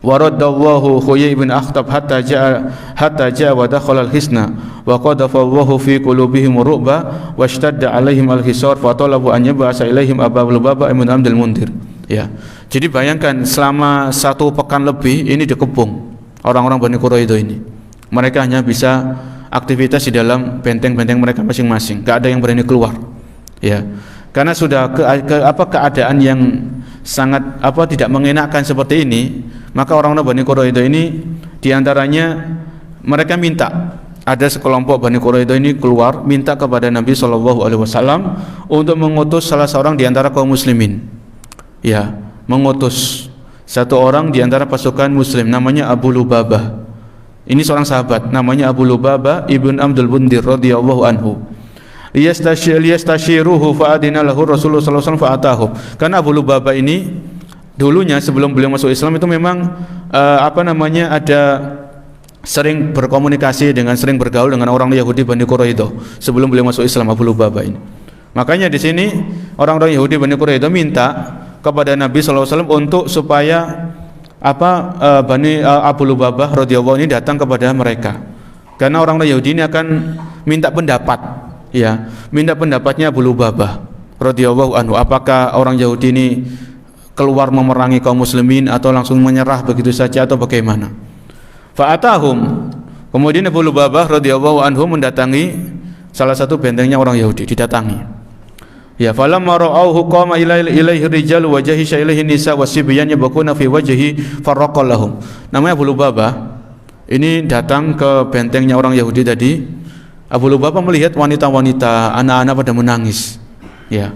waradallahu Huyai bin Akhtab hatta ja'a wa dakhala al-hisna wa qadafa Allahu fi qulubihim ru'ba washtadda 'alaihim al-hisar fa talabu an yab'asa ilaihim Abu Lubabah ibn Abdul Mundir. Ya. Jadi bayangkan selama 1 pekan lebih ini dikepung orang-orang Bani Quraidah ini. Mereka hanya bisa aktivitas di dalam benteng-benteng mereka masing-masing. Enggak ada yang berani keluar. Ya. Karena sudah keadaan yang sangat tidak mengenakan seperti ini, maka orang-orang Bani Quraidah ini diantaranya mereka minta, ada sekelompok Bani Quraidah ini keluar minta kepada Nabi sallallahu alaihi wasallam untuk mengutus salah seorang di antara kaum muslimin. Ya, mengutus satu orang di antara pasukan muslim namanya Abu Lubabah. Ini seorang sahabat namanya Abu Lubabah ibn Abdul Mundir radhiyallahu anhu. Liyastashiruhu fa'adina lahu Rasulullah sallallahu alaihi wasallam fa'atahu. Karena Abu Lubabah ini dulunya sebelum beliau masuk Islam itu memang ada sering berkomunikasi dengan, sering bergaul dengan orang Yahudi Bani Quraidah sebelum beliau masuk Islam, Abu Lubabah ini. Makanya di sini orang-orang Yahudi Bani Quraidah minta kepada Nabi sallallahu alaihi wasallam untuk supaya Abu Lubabah radhiyallahu ini datang kepada mereka. Karena orang Yahudi ini akan minta pendapat, ya, minta pendapatnya Abu Lubabah radhiyallahu anhu. Apakah orang Yahudi ini keluar memerangi kaum muslimin atau langsung menyerah begitu saja atau bagaimana? Fa'atahum. Kemudian Abu Lubabah radhiyallahu anhu mendatangi salah satu bentengnya orang Yahudi, didatangi. Ya, falamma ra'awhu qama ilaihi rijal wa jahisha ilaihi nisa wasibyan yabquna fi wajhi faraqallahum. Namanya Abu Lubabah. Ini datang ke bentengnya orang Yahudi tadi. Abu Lubabah melihat wanita-wanita, anak-anak pada menangis. Ya.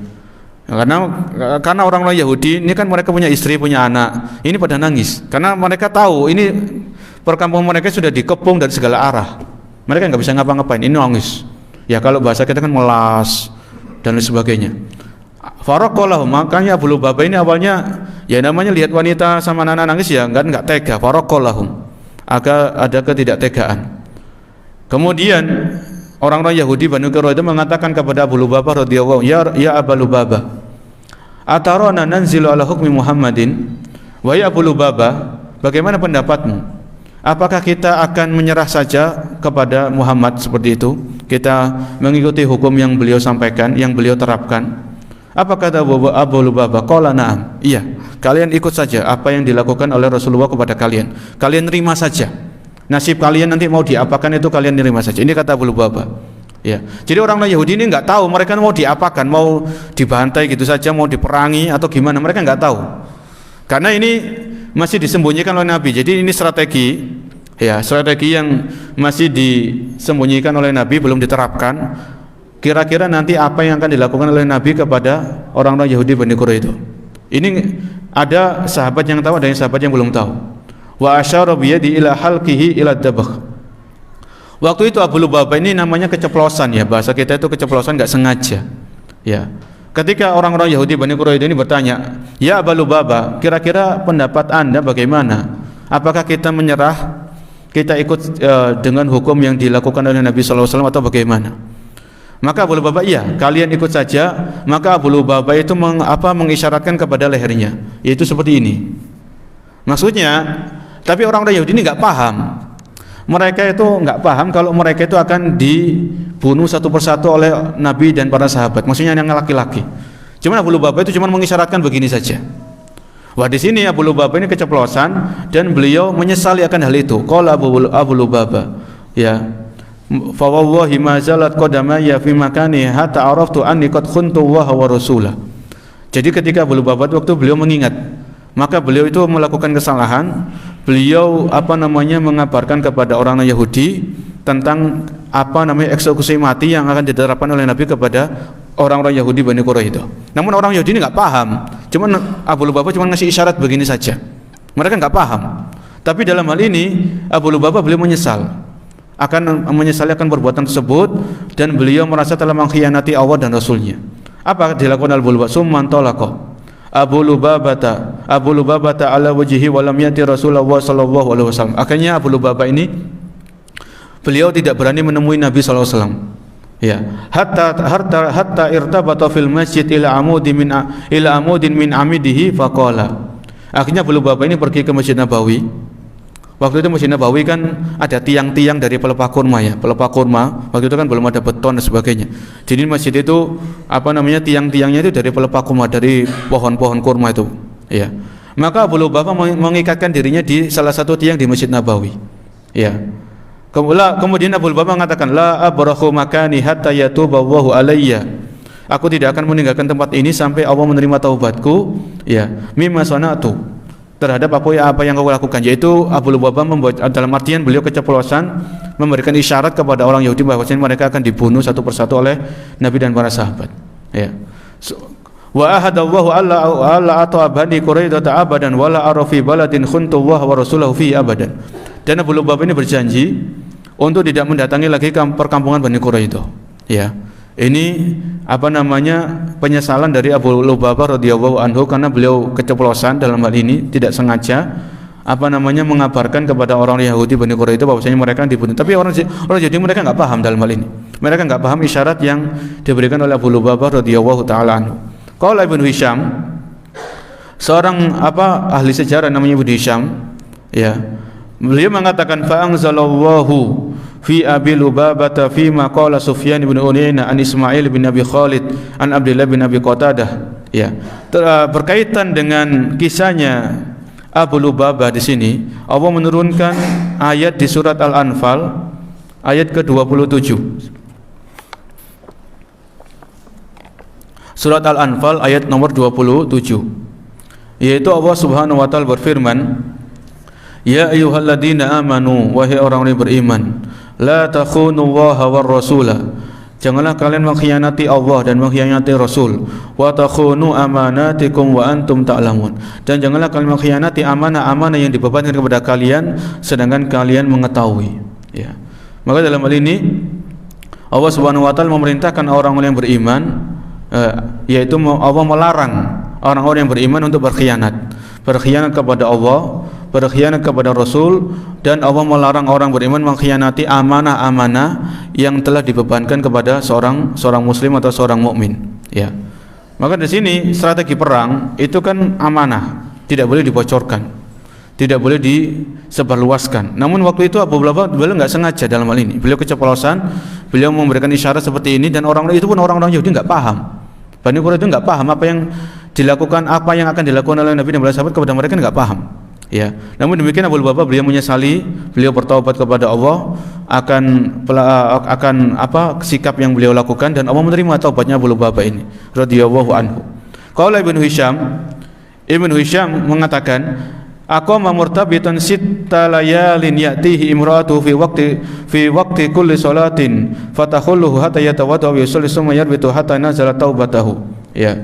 Karena orang Yahudi ini kan mereka punya istri, punya anak. Ini pada nangis karena mereka tahu ini perkampungan mereka sudah dikepung dari segala arah. Mereka nggak bisa ngapa-ngapain. Ini nangis. Ya, kalau bahasa kita kan melas dan lain sebagainya. Faraqallahu, makanya Abu Lubabah ini awalnya ya namanya lihat wanita sama anak nangis ya enggak tega. Faraqallahu, agak ada ketidaktegaan. Kemudian orang-orang Yahudi Banu Quraidah mengatakan kepada Abu Lubabah radhiyallahu ya Abu Lubabah, atarona nanzilu ala hukmi Muhammadin? Wahai Abu Lubabah, bagaimana pendapatmu? Apakah kita akan menyerah saja kepada Muhammad seperti itu? Kita mengikuti hukum yang beliau sampaikan, yang beliau terapkan. Apa kata Abu Lubabah? Qala na'am. Iya, kalian ikut saja apa yang dilakukan oleh Rasulullah kepada kalian. Kalian terima saja. Nasib kalian nanti mau diapakan itu kalian terima saja. Ini kata Abu Lubabah. Ya. Jadi orang Yahudi ini enggak tahu mereka mau diapakan, mau dibantai gitu saja, mau diperangi atau gimana, mereka enggak tahu. Karena ini masih disembunyikan oleh Nabi. Jadi ini strategi, ya, strategi yang masih disembunyikan oleh Nabi, belum diterapkan. Kira-kira nanti apa yang akan dilakukan oleh Nabi kepada orang-orang Yahudi Bani Quraidah. Ini ada sahabat yang tahu, ada yang sahabat yang belum tahu. Wa asyara biyadi ila halqihi ila dabakh. Waktu itu Abu Lubabah ini namanya keceplosan, ya, bahasa kita itu keceplosan, enggak sengaja. Ya. Ketika orang-orang Yahudi Bani Quraidah ini bertanya, "Ya Abu Lubabah, kira-kira pendapat Anda bagaimana? Apakah kita menyerah? Kita ikut dengan hukum yang dilakukan oleh Nabi sallallahu alaihi wasallam atau bagaimana?" Maka Abu Lubabah, "Iya, kalian ikut saja." Maka Abu Lubabah itu mengisyaratkan kepada lehernya, yaitu seperti ini. Maksudnya, tapi orang-orang Yahudi ini enggak paham. Mereka itu enggak paham kalau mereka itu akan dibunuh satu persatu oleh Nabi dan para sahabat. Maksudnya yang laki-laki. Cuman Abu Lubabah itu cuma mengisyaratkan begini saja. Wah, di sini Abu Lubabah ini keceplosan dan beliau menyesali akan hal itu. Qala Abu Lubabah, ya, fa wallahi ma zalat qadamaya fi makani hatta araftu anni qad khuntu Allah wa rasulah. Jadi ketika Abu Lubabah waktu beliau mengingat, maka beliau itu melakukan kesalahan. Beliau mengabarkan kepada orang Yahudi tentang eksekusi mati yang akan diterapkan oleh Nabi kepada orang-orang Yahudi Bani Quraidah. Namun orang Yahudi ini enggak paham. Cuman Abu Lubabah cuma ngasih isyarat begini saja. Mereka enggak paham. Tapi dalam hal ini Abu Lubabah beliau menyesali akan perbuatan tersebut dan beliau merasa telah mengkhianati Allah dan Rasulnya. Apa dilakukan Abu Lubabah? Summan talaqa Abu Lubabah ala wajhihi wa lam yati Rasulullah sallallahu alaihi wasallam. Akhirnya Abu Lubabah ini beliau tidak berani menemui Nabi sallallahu alaihi wasallam. Ya, hatta irtabata fil masjid ila amudin min amidihi faqala. Akhirnya Abu Lubabah ini pergi ke Masjid Nabawi. Waktu itu Masjid Nabawi kan ada tiang-tiang dari pelepah kurma, ya, pelepah kurma. Waktu itu kan belum ada beton dan sebagainya. Jadi masjid itu tiang-tiangnya itu dari pelepah kurma, dari pohon-pohon kurma itu, ya. Maka Abu Lubabah mengikatkan dirinya di salah satu tiang di Masjid Nabawi, ya. Kemudian Abu Lubabah mengatakan, la abrahu makani hatta yatuba Allahu alayya. Aku tidak akan meninggalkan tempat ini sampai Allah menerima taubatku, ya, mimma sana'tu, terhadap apa yang kau lakukan. Yaitu Abu Lubabah membuat, dalam artian beliau keceplosan, memberikan isyarat kepada orang Yahudi bahwasanya mereka akan dibunuh satu persatu oleh Nabi dan para sahabat, ya. Wa ahadallahu alla ata bani Quraidah abadan wala arafi baladin khuntullah wa rasulahu fi abadan. Dan Abu Lubabah ini berjanji untuk tidak mendatangi lagi perkampungan Bani Quraidah, ya. Ini penyesalan dari Abu Lubabah radhiyallahu anhu karena beliau keceplosan dalam hal ini, tidak sengaja mengabarkan kepada orang Yahudi Bani Quraidah bahwasanya mereka dibunuh. Tapi orang Yahudi mereka enggak paham dalam hal ini. Mereka enggak paham isyarat yang diberikan oleh Abu Lubabah radhiyallahu taala anhu. Qala Ibnu Hisham, Seorang ahli sejarah namanya Ibnu Hisham, ya. Beliau mengatakan fa anzalallahu fi Abi Lubabah fi ma qala Sufyan bin Uyayna an Ismail bin Abi Khalid an Abdullah bin Abi Qatadah, ya. Berkaitan dengan kisahnya Abu Lubabah di sini, Allah menurunkan ayat di surat Al-Anfal ayat ke-27. Surat Al-Anfal ayat nomor 27, yaitu Allah Subhanahu wa taala berfirman, ya ayyuhalladzina amanu, wahai orang-orang yang beriman, la takhunullaha war rasula, janganlah kalian mengkhianati Allah dan mengkhianati Rasul, wa takhunu amanatikum wa antum ta'lamun, dan janganlah kalian mengkhianati amanah-amanah yang dibebankan kepada kalian sedangkan kalian mengetahui, ya. Maka dalam hal ini Allah Subhanahu wa taala memerintahkan orang-orang yang beriman, yaitu Allah melarang orang-orang yang beriman untuk berkhianat kepada Allah, berkhianat kepada Rasul, dan Allah melarang orang beriman mengkhianati amanah-amanah yang telah dibebankan kepada seorang muslim atau seorang mukmin, ya. Maka di sini strategi perang itu kan amanah, tidak boleh dibocorkan, tidak boleh disebarluaskan. Namun waktu itu Abu Lubabah beliau enggak sengaja dalam hal ini. Beliau keceplosan, beliau memberikan isyarat seperti ini, dan orang-orang itu pun orang-orang Yahudi enggak paham. Bani Quraisy itu enggak paham apa yang akan dilakukan oleh Nabi dan para sahabat kepada mereka, enggak paham, ya. Namun demikian Abu Lubabah beliau menyesali, beliau bertaubat kepada Allah akan sikap yang beliau lakukan, dan Allah menerima taubatnya Abu Lubabah ini radhiyallahu anhu. Qala Ibnu Hisham mengatakan, aqama murtabitan sitta layalin ya'tihi imra'atuhu fi waqti kulli salatin fatahulluhu hatta yatawadda wa yusalli summa yarbitu hatta nazala taubatahu, ya.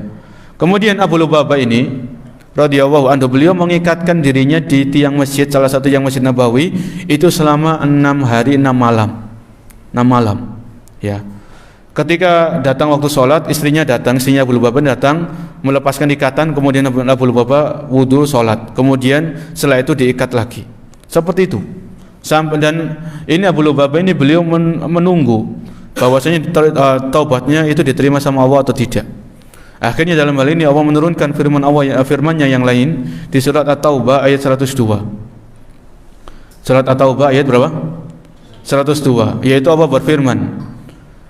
Kemudian Abu Lubabah ini radhiyallahu anhu, beliau mengikatkan dirinya di tiang masjid, salah satu yang Masjid Nabawi itu selama 6 hari 6 malam, ya. Ketika datang waktu sholat, istrinya Abu Lubabah datang melepaskan ikatan, kemudian Abu Lubabah wudu sholat, kemudian setelah itu diikat lagi, seperti itu. Dan ini Abu Lubabah ini beliau menunggu bahwasanya taubatnya itu diterima sama Allah atau tidak. Akhirnya dalam hal ini Allah menurunkan firman-Nya yang lain di surat At-Taubah ayat 102. Surat At-Taubah ayat berapa? 102, yaitu Allah berfirman,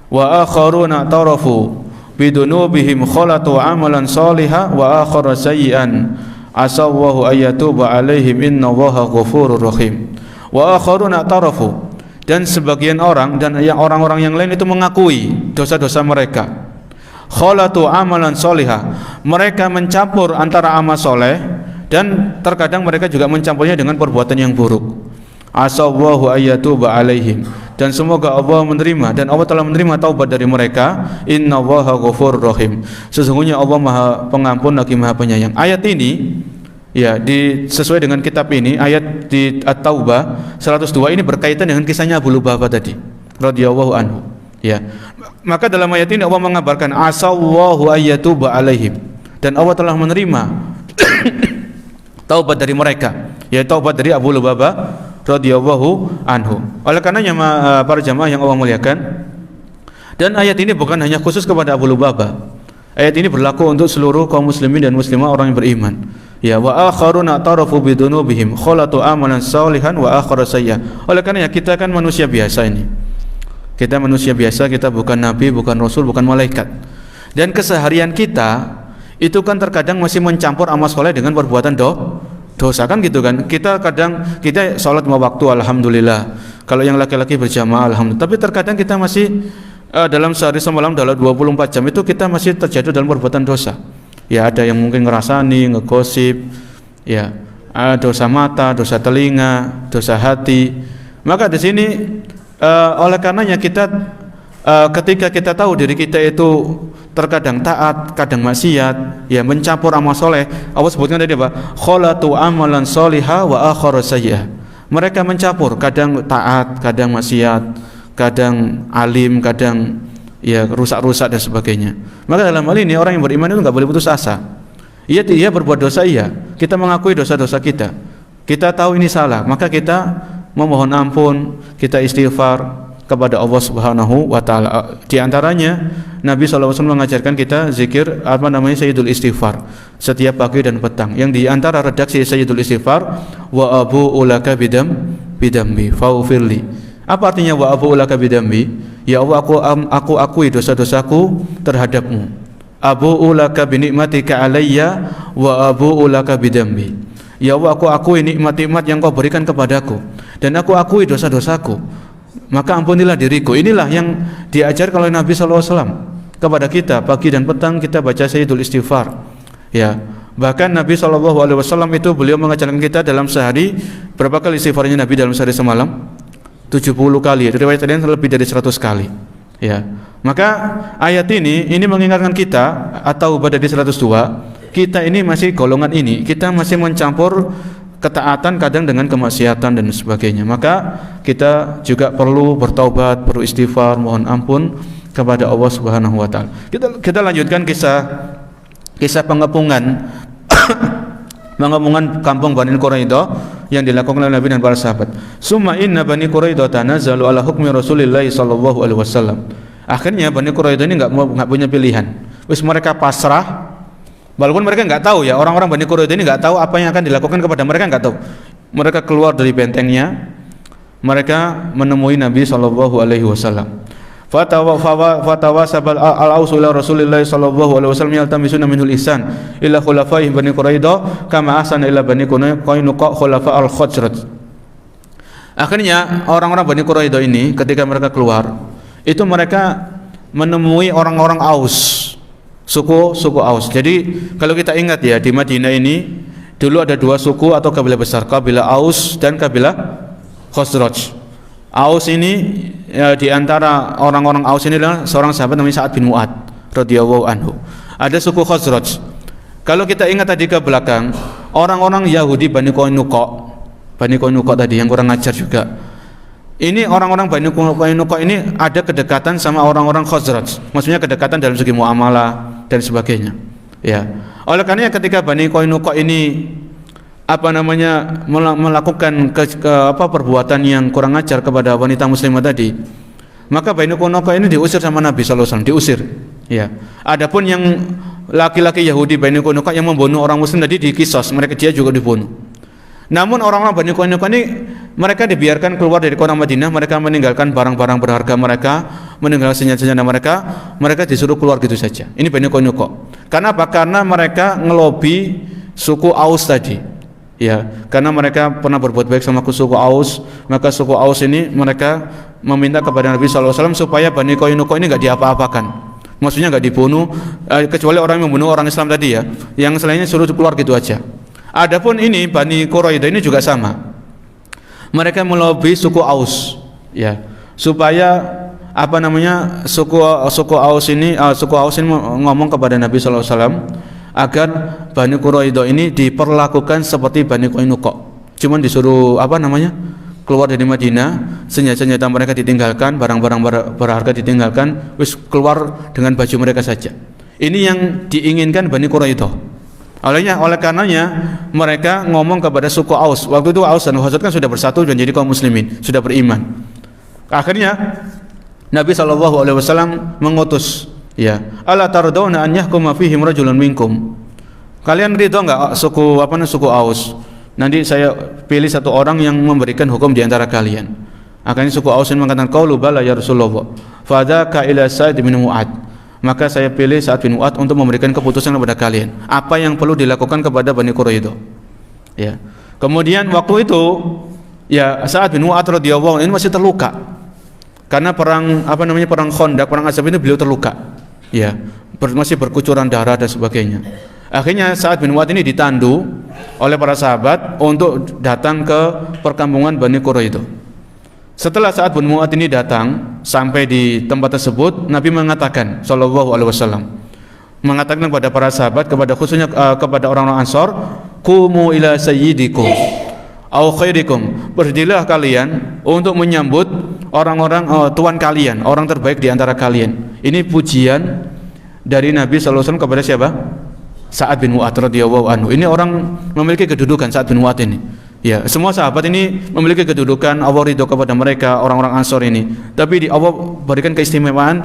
wa akharuna tarafu bidunubihim khalatu amalan salihah wa akhara sayyi'an asallahu ayyatuba alaihim innallaha ghafurur rahim. Wa akharuna tarafu, dan sebagian orang dan orang-orang yang lain itu mengakui dosa-dosa mereka. Khalatu amalan salihah, mereka mencampur antara amal soleh dan terkadang mereka juga mencampurnya dengan perbuatan yang buruk. Asallahu ayyatuba alaihim, dan semoga Allah menerima, dan Allah telah menerima taubat dari mereka. Innallaha ghafurur rahim, sesungguhnya Allah Maha Pengampun lagi Maha Penyayang. Ayat ini, ya, sesuai dengan kitab ini, ayat di At-Taubah 102 ini berkaitan dengan kisahnya Abu Lubabah tadi radhiyallahu anhu, ya. Maka dalam ayat ini Allah mengabarkan asallahu ayyatuba alaihim, dan Allah telah menerima taubat dari mereka, yaitu taubat dari Abu Lubabah radhiyallahu anhu. Oleh karenanya para jamaah yang Allah muliakan, dan ayat ini bukan hanya khusus kepada Abu Lubabah. Ayat ini berlaku untuk seluruh kaum muslimin dan muslimah orang yang beriman. Ya, wa akharuna tarafu bidunubihim khalatu amalan salihan wa akhara sayyi'an. Oleh karenanya kita kan manusia biasa ini. Kita manusia biasa, kita bukan nabi, bukan rasul, bukan malaikat. Dan keseharian kita itu kan terkadang masih mencampur amal soleh dengan perbuatan dosa, kan gitu kan. Kita sholat 5 waktu alhamdulillah, kalau yang laki-laki berjamaah alhamdulillah, tapi terkadang kita masih dalam sehari semalam dalam 24 jam itu kita masih terjatuh dalam perbuatan dosa. Ya, ada yang mungkin ngerasani, ngegosip, ya, dosa mata, dosa telinga, dosa hati. Maka di sini oleh karenanya kita ketika kita tahu diri kita itu terkadang taat, kadang maksiat, ya, mencampur amal soleh. Allah sebutkan tadi apa? Khalatu amalan solihah wa akhara sayyi'ah. Mereka mencampur, kadang taat, kadang maksiat, kadang alim, kadang ya rusak-rusak dan sebagainya. Maka dalam hal ini orang yang beriman itu enggak boleh putus asa. Ia berbuat dosa, iya. Kita mengakui dosa-dosa kita. Kita tahu ini salah, maka kita memohon ampun, kita istighfar, kepada Allah Subhanahu wa taala. Di antaranya Nabi SAW mengajarkan kita zikir Sayyidul Istighfar setiap pagi dan petang. Yang di antara redaksi Sayyidul Istighfar, wa abu'u laka bidambi faghfirli. Apa artinya wa abu'u laka bidambi? Ya Allah, aku akui dosa-dosaku terhadapmu. Abu'u laka bi ni'matika alayya wa abu'u laka bidambi. Ya Allah, aku akui nikmat-nikmat yang kau berikan kepadaku dan aku akui dosa-dosaku, maka ampunilah diriku. Inilah yang diajarkan oleh Nabi SAW kepada kita. Pagi dan petang kita baca Sayyidul Istighfar. Ya, bahkan Nabi SAW itu beliau mengajarkan kita dalam sehari, berapa kali istighfarnya Nabi dalam sehari semalam? 70 kali. Riwayat lain lebih dari 100 kali. Ya, maka ayat ini mengingatkan kita, atau pada di 102, kita ini masih golongan ini, kita masih mencampur ketaatan kadang dengan kemaksiatan dan sebagainya. Maka kita juga perlu bertaubat, perlu istighfar, mohon ampun kepada Allah Subhanahu wa taala. Kita lanjutkan kisah pengepungan kampung Bani Quraidah yang dilakukan oleh Nabi dan para sahabat. Summa inna Bani Quraidah tanazzalu ala hukmi Rasulillah sallallahu alaihi wasallam. Akhirnya Bani Quraidah ini enggak punya pilihan. Wis mereka pasrah. Walaupun mereka enggak tahu ya, orang-orang Bani Quraidah ini enggak tahu apa yang akan dilakukan kepada mereka, enggak tahu. Mereka keluar dari bentengnya, mereka menemui Nabi sallallahu alaihi wasallam. Fatawasabal al-ausu ila Rasulillah sallallahu alaihi wasallam yaltamisuna minhul ihsan ila khulafai Bani Quraidah kama ahsana ila Bani Qainuqa khulafa al-Khazraj. Akhirnya orang-orang Bani Quraidah ini ketika mereka keluar, itu mereka menemui orang-orang Aus, suku Aus. Jadi kalau kita ingat ya, di Madinah ini dulu ada dua suku atau kabilah besar, kabilah Aus dan kabilah Khazraj. Aus ini ya, di antara orang-orang Aus ini adalah seorang sahabat namanya Sa'ad bin Mu'ad radhiyallahu anhu. Ada suku Khazraj. Kalau kita ingat tadi ke belakang, orang-orang Yahudi Bani Qainuqa tadi yang kurang ajar juga. Ini orang-orang Bani Qainuqa ini ada kedekatan sama orang-orang Khazraj. Maksudnya kedekatan dalam segi muamalah dan sebagainya. Ya. Oleh karena ketika Bani Qainuqa ini melakukan perbuatan yang kurang ajar kepada wanita muslimah tadi, maka Bani Qainuqa ini diusir sama Nabi sallallahu alaihi wasallam, diusir. Ya. Adapun yang laki-laki Yahudi Bani Qainuqa yang membunuh orang muslim tadi dikisos, dia juga dibunuh. Namun orang-orang Bani Qainuqa ini mereka dibiarkan keluar dari kota Madinah, mereka meninggalkan barang-barang berharga mereka, meninggalkan senjata-senjata mereka disuruh keluar gitu saja. Ini Bani Qainuqa. Karena apa? Karena mereka ngelobi suku Aus tadi. Ya, karena mereka pernah berbuat baik sama suku Aus, maka suku Aus ini mereka meminta kepada Nabi SAW supaya Bani Qainuqa ini enggak diapa-apakan. Maksudnya enggak dibunuh, kecuali orang yang membunuh orang Islam tadi ya. Yang selainnya suruh keluar gitu aja. Adapun ini Bani Quraidah ini juga sama. Mereka melobi suku Aus, ya, supaya suku Aus ini ngomong kepada Nabi SAW agar Bani Quraidah ini diperlakukan seperti Bani Qainuqa. Cuman disuruh keluar dari Madinah, senjata-senjata mereka ditinggalkan, barang-barang berharga ditinggalkan, wis keluar dengan baju mereka saja. Ini yang diinginkan Bani Quraidah. Oleh karenanya mereka ngomong kepada suku Aus. Waktu itu Aus dan Khazraj kan sudah bersatu dan jadi kaum muslimin, sudah beriman. Akhirnya Nabi SAW mengutus, ya, ala tardawna an yahkuma fihim rajulun minkum. Kalian ridho enggak suku Aus? Nanti saya pilih satu orang yang memberikan hukum di antara kalian. Akhirnya suku Aus ini mengatakan qaulu bala ya Rasulullah. Fadzaka ila Sa'id bin Mu'ad. Maka saya pilih Sa'ad bin Mu'ad untuk memberikan keputusan kepada kalian. Apa yang perlu dilakukan kepada Bani Quraidah? Ya. Kemudian waktu itu ya Sa'ad bin Mu'ad radhiyallahu anhu ini masih terluka. Karena perang Khandaq, perang Azab ini beliau terluka. Ya, masih berkucuran darah dan sebagainya. Akhirnya Sa'ad bin Mu'ad ini ditandu oleh para sahabat untuk datang ke perkampungan Bani Quraidah. Setelah Sa'ad bin Mu'ad ini datang sampai di tempat tersebut, Nabi mengatakan sallallahu alaihi wasallam mengatakan kepada para sahabat, khususnya kepada orang-orang Ansar, qumu ila sayyidikum au khairikum, berdirilah kalian untuk menyambut orang-orang tuan kalian, orang terbaik di antara kalian. Ini pujian dari Nabi sallallahu alaihi wasallam kepada siapa? Sa'ad bin Mu'ad radhiyallahu anhu. Ini orang memiliki kedudukan, Sa'ad bin Mu'ad ini. Ya, semua sahabat ini memiliki kedudukan, Allah ridho kepada mereka, orang-orang Ansor ini. Tapi Allah berikan keistimewaan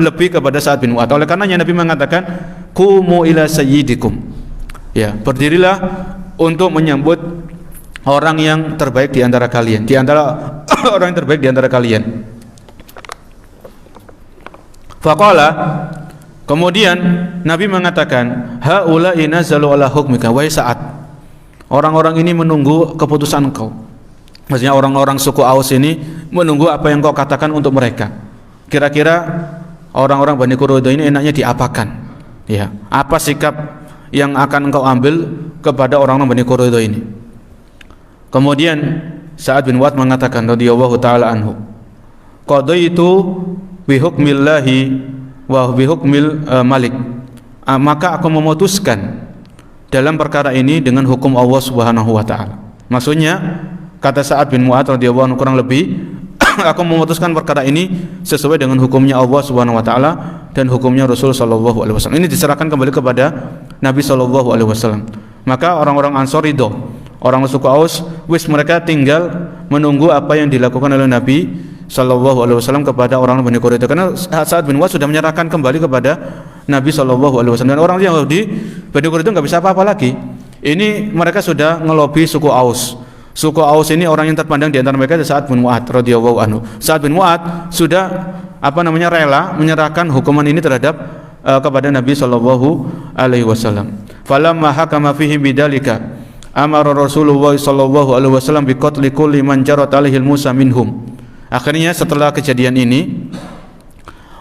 lebih kepada Sa'ad bin Mu'adz. Oleh karenanya Nabi mengatakan, "Qumu ila sayyidikum." Ya, berdirilah untuk menyambut orang yang terbaik di antara kalian, di antara orang yang terbaik di antara kalian. Faqala, kemudian Nabi mengatakan, "Haula'i nazalu ala hukmika." Wahai Sa'ad, orang-orang ini menunggu keputusan engkau. Maksudnya orang-orang suku Aus ini menunggu apa yang kau katakan untuk mereka. Kira-kira orang-orang Bani Quraidah ini enaknya diapakan? Ya, apa sikap yang akan engkau ambil kepada orang-orang Bani Quraidah ini? Kemudian Sa'ad bin Mu'adz mengatakan radhiyallahu taala anhu, "Qadaitu bi hukmillahi wa bi hukmil malik." Maka aku memutuskan dalam perkara ini dengan hukum Allah Subhanahu wa taala. Maksudnya, kata Sa'ad bin Mu'adz radhiyallahu anhu kurang lebih, aku memutuskan perkara ini sesuai dengan hukumnya Allah Subhanahu wa taala dan hukumnya Rasul sallallahu alaihi wasallam. Ini diserahkan kembali kepada Nabi sallallahu alaihi wasallam. Maka orang-orang Ansor ridho. Orang suku Aus, mereka tinggal menunggu apa yang dilakukan oleh Nabi sallallahu alaihi wasallam kepada orang Bani Quraidah. Karena Sa'ad bin Mu'adz sudah menyerahkan kembali kepada Nabi sallallahu alaihi wasallam. Dan orang Yahudi Bani Quraidah enggak bisa apa-apa lagi. Ini mereka sudah ngelobi suku Aus. Suku Aus ini orang yang terpandang di antara mereka adalah Sa'ad bin Mu'adz radhiyallahu anhu. Sa'ad bin Mu'adz sudah rela menyerahkan hukuman ini terhadap kepada Nabi sallallahu alaihi wasallam. Falamma hakama fihi bidzalika amara Rasulullah sallallahu alaihi wasallam biqatli kulli man jarat alaihi Musa minhum. Akhirnya setelah kejadian ini,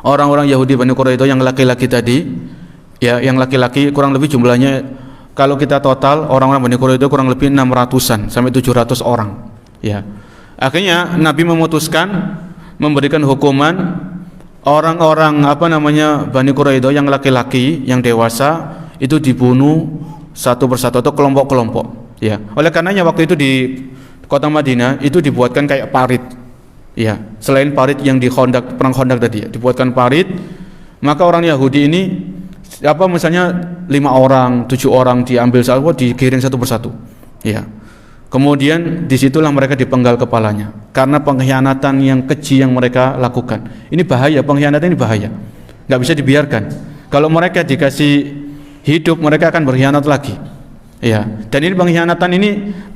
orang-orang Yahudi Bani Quraidah yang laki-laki tadi, ya yang laki-laki kurang lebih jumlahnya, kalau kita total orang-orang Bani Quraidah kurang lebih 600-an sampai 700 orang. Ya. Akhirnya Nabi memutuskan memberikan hukuman orang-orang Bani Quraidah yang laki-laki, yang dewasa itu dibunuh satu persatu atau kelompok-kelompok. Ya. Oleh karenanya waktu itu di kota Madinah itu dibuatkan kayak parit. Ya, selain parit yang di perang Khandaq tadi, ya, dibuatkan parit. Maka orang Yahudi ini misalnya 5 orang, 7 orang diambil digiring satu persatu. Ya. Kemudian disitulah mereka dipenggal kepalanya karena pengkhianatan yang keji yang mereka lakukan. Ini bahaya, pengkhianatan ini bahaya. Enggak bisa dibiarkan. Kalau mereka dikasih hidup, mereka akan berkhianat lagi. Ya, dan ini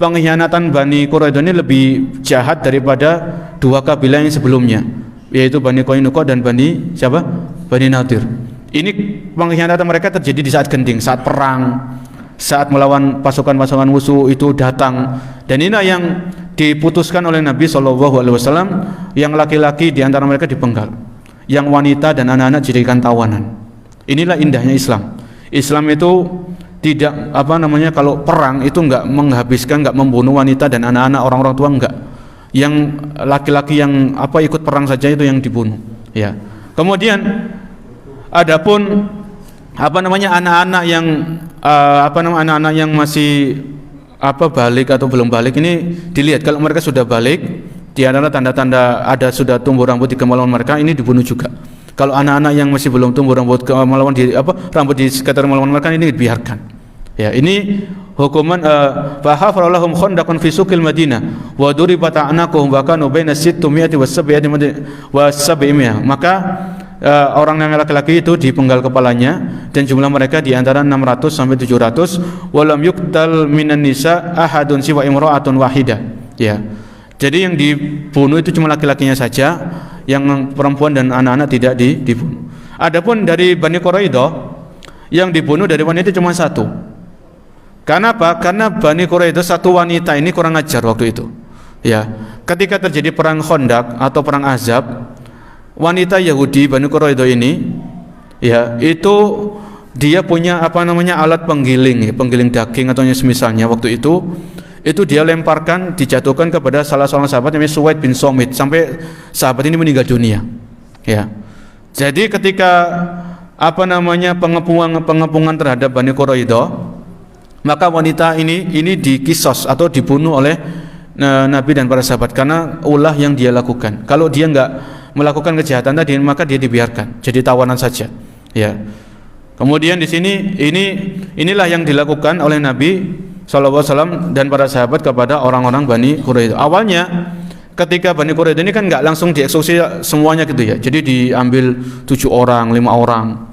pengkhianatan Bani Quraidah ini lebih jahat daripada 2 kabilah yang sebelumnya, yaitu Bani Qainuqa dan Bani Nadir. Ini pengkhianatan mereka terjadi di saat genting, saat perang, saat melawan pasukan-pasukan musuh itu datang. Dan inilah yang diputuskan oleh Nabi sallallahu alaihi wasallam, yang laki-laki di antara mereka dipenggal, yang wanita dan anak-anak dijadikan tawanan. Inilah indahnya Islam. Islam itu tidak kalau perang itu enggak menghabiskan, enggak membunuh wanita dan anak-anak, orang-orang tua enggak. Yang laki-laki yang ikut perang saja itu yang dibunuh. Ya. Kemudian adapun anak-anak yang anak-anak yang masih balik atau belum balik ini dilihat. Kalau mereka sudah balik, di antara tanda-tanda ada sudah tumbuh rambut di kemaluan mereka, ini dibunuh juga. Kalau anak-anak yang masih belum tumbuh rambut rambut di sekitar kemaluan mereka, ini dibiarkan. Ya, ini hukuman fahafaralahum khandaqan fi suqil Madinah wa duribat a'naquhum wa kanu baina 600 wa 700. Maka orang yang laki-laki itu dipenggal kepalanya dan jumlah mereka di antara 600 sampai 700. Walam yuqtal minan nisa ahadun siwa imra'atun wahidah. Ya. Jadi yang dibunuh itu cuma laki-lakinya saja, yang perempuan dan anak-anak tidak dibunuh. Adapun dari Bani Quraidah yang dibunuh dari wanita cuma 1. Karena apa? Karena Bani Quraidah 1 wanita ini kurang ajar waktu itu. Ya, ketika terjadi perang Khandaq atau perang Ahzab, wanita Yahudi Bani Quraidah ini, ya, itu dia punya alat penggiling daging atau semisalnya. Waktu itu dia lemparkan, dijatuhkan kepada salah seorang sahabat namanya Suwaid bin Somit, sampai sahabat ini meninggal dunia. Ya. Jadi ketika pengepungan terhadap Bani Quraidah, maka wanita ini dikisos atau dibunuh oleh Nabi dan para sahabat karena ulah yang dia lakukan. Kalau dia enggak melakukan kejahatan tadi, maka dia dibiarkan jadi tawanan saja. Ya. Kemudian di sini inilah yang dilakukan oleh Nabi sallallahu alaihi wasallam dan para sahabat kepada orang-orang Bani Quraidah. Awalnya ketika Bani Quraidah ini kan nggak langsung dieksekusi semuanya gitu ya. Jadi diambil 7 orang, 5 orang.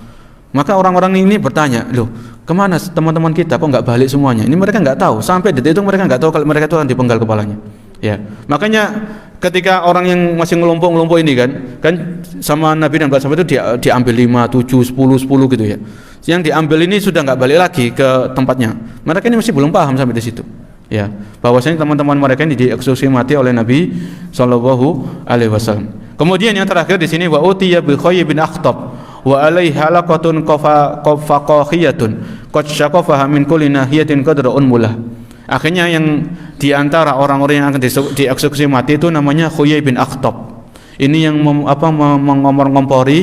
Maka orang-orang ini bertanya, loh kemana teman-teman kita kok nggak balik semuanya? Ini mereka nggak tahu, sampai detik itu mereka nggak tahu kalau mereka itu akan dipenggal kepalanya. Ya, makanya ketika orang yang masih ngelompok ini kan sama Nabi dan para sahabat itu diambil 5, 7, 10 gitu ya. Yang diambil ini sudah nggak balik lagi ke tempatnya. Mereka ini masih belum paham sampai di situ. Ya, bahwasanya teman-teman mereka ini dieksekusi mati oleh Nabi Shallallahu Alaihi Wasallam. Kemudian yang terakhir di sini wa utiya bi Khuyay bin Akhtab wa alaihi halaqatun qafaqahiyatun qad syaqafaha min kulli nahiyatin qadra'un mulah. Akhirnya yang diantara orang-orang yang akan dieksekusi mati itu namanya Khuyay bin Akhtab. Ini yang mengompor-ngompori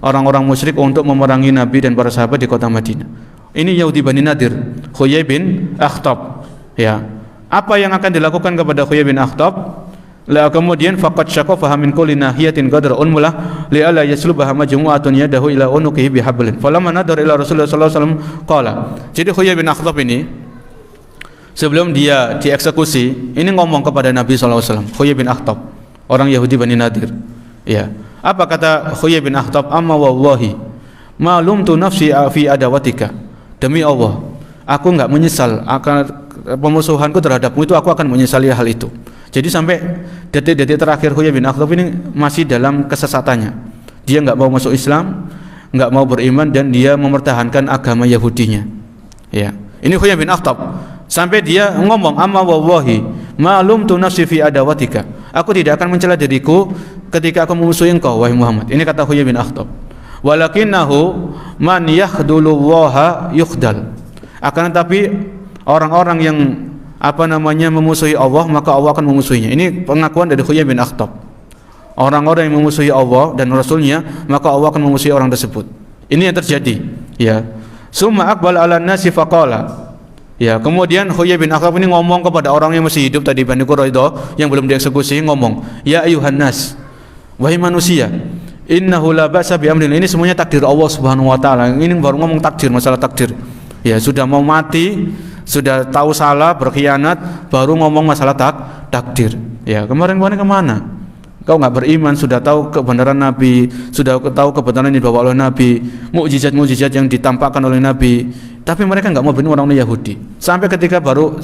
orang-orang musyrik untuk memerangi Nabi dan para sahabat di kota Madinah. Ini Yahudi Bani Nadir, Khuyay bin Akhtab. Ya, apa yang akan dilakukan kepada Khuyay bin Akhtab? La kemudian faqad syaqafaha min kulli nahiyatin qadra'un mulah li alla yaslubaha majmu'atun yadahu ila unuqihi bihablin. Falamma nadara ila Rasulullah sallallahu alaihi wasallam qala. Jadi Khuyay bin Akhtab ini sebelum dia dieksekusi, ini ngomong kepada Nabi sallallahu alaihi wasallam, Khuyay bin Akhtab, orang Yahudi Bani Nadir. Ya. Apa kata Khuyay bin Akhtab? Amma wallahi ma lumtu nafsi fi adawatika. Demi Allah, aku enggak menyesal akan pemusuhanku terhadapmu, itu aku akan menyesali hal itu. Jadi sampai detik-detik terakhir Khuyay bin Akhtab ini masih dalam kesesatannya. Dia enggak mau masuk Islam, enggak mau beriman, dan dia mempertahankan agama Yahudinya. Ya. Ini Khuyay bin Akhtab. Sampai dia ngomong, amma wallahi ma'lum tu nafsi fi adawatika. Aku tidak akan mencela diriku ketika aku memusuhi engkau wahai Muhammad. Ini kata Khuyay bin Akhtab. Walakinnahu man yakhdulullaha yukhdal. Akan tetapi orang-orang yang memusuhi Allah, maka Allah akan memusuhinya. Ini pengakuan dari Khuyay bin Akhtab. Orang-orang yang memusuhi Allah dan Rasulnya, maka Allah akan memusuhi orang tersebut. Ini yang terjadi. Ya. Summa aqbal ala nasi faqala. Ya, kemudian Khuyay bin Akhtab ini ngomong kepada orang yang masih hidup tadi Bani Quraidah yang belum dieksekusi, ngomong, ya ayuhan nas, wahai manusia, innahu la ba'sa bi amrin. Ini semuanya takdir Allah Subhanahu wa taala. Ini baru ngomong takdir, masalah takdir. Ya, sudah mau mati, sudah tahu salah, berkhianat, baru ngomong masalah takdir. Ya, kemarin-kemarin kemana? Kau nggak beriman, sudah tahu kebenaran Nabi, sudah tahu kebenaran yang dibawa oleh Nabi, mukjizat-mukjizat yang ditampakkan oleh Nabi, tapi mereka nggak mau beriman, orang Yahudi. Sampai ketika baru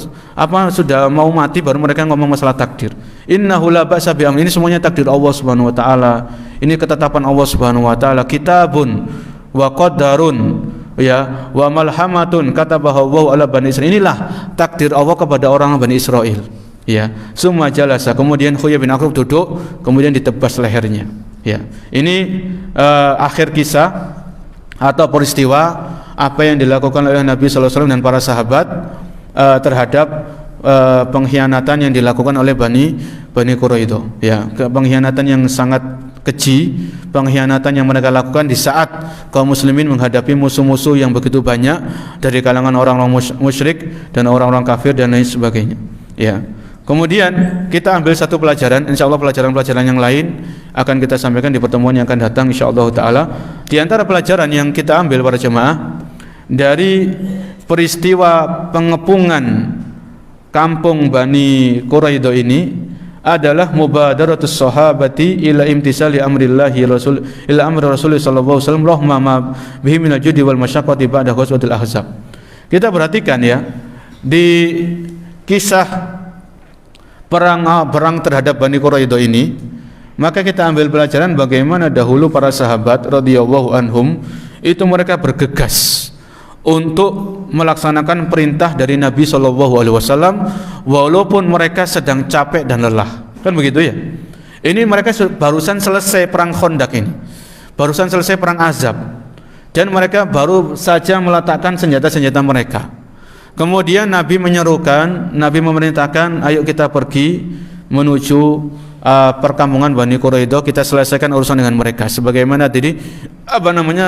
sudah mau mati, baru mereka ngomong masalah takdir. Innahu la ba'sa bi amrin. Ini semuanya takdir Allah Subhanahu wa taala. Ini ketetapan Allah Subhanahu wa taala. Kitabun wa qadarun, ya, wa malhamatun katabahu Allah ala Bani Israil. Inilah takdir Allah kepada orang Bani Israel. Ya, summa jalasa. Kemudian Khuyay bin Akhtab duduk, kemudian ditebas lehernya. Ya, ini akhir kisah atau peristiwa apa yang dilakukan oleh Nabi sallallahu alaihi wasallam dan para sahabat terhadap pengkhianatan yang dilakukan oleh Bani Quraidah. Ya, pengkhianatan yang sangat keji, pengkhianatan yang mereka lakukan di saat kaum muslimin menghadapi musuh-musuh yang begitu banyak dari kalangan orang-orang musyrik dan orang-orang kafir dan lain sebagainya. Ya. Kemudian kita ambil satu pelajaran, insyaallah pelajaran-pelajaran yang lain akan kita sampaikan di pertemuan yang akan datang insyaallah taala. Di antara pelajaran yang kita ambil para jemaah dari peristiwa pengepungan kampung Bani Quraidah ini adalah mubadaratus sahabati ila imtisali amrillahi rasul ila amri rasul sallallahu alaihi wasallam rahma bihi minal judi wal masyaqqati ba'da ghazwatil ahzab. Kita perhatikan ya, di kisah perang terhadap Bani Quraidah ini, maka kita ambil pelajaran bagaimana dahulu para sahabat radhiyallahu anhum itu mereka bergegas untuk melaksanakan perintah dari Nabi sallallahu alaihi wasallam walaupun mereka sedang capek dan lelah. Kan begitu ya? Ini mereka barusan selesai perang Khandaq ini. Barusan selesai perang Ahzab. Dan mereka baru saja meletakkan senjata-senjata mereka. Kemudian Nabi menyerukan, Nabi memerintahkan, ayo kita pergi menuju perkampungan Bani Quraidah, kita selesaikan urusan dengan mereka. Sebagaimana tadi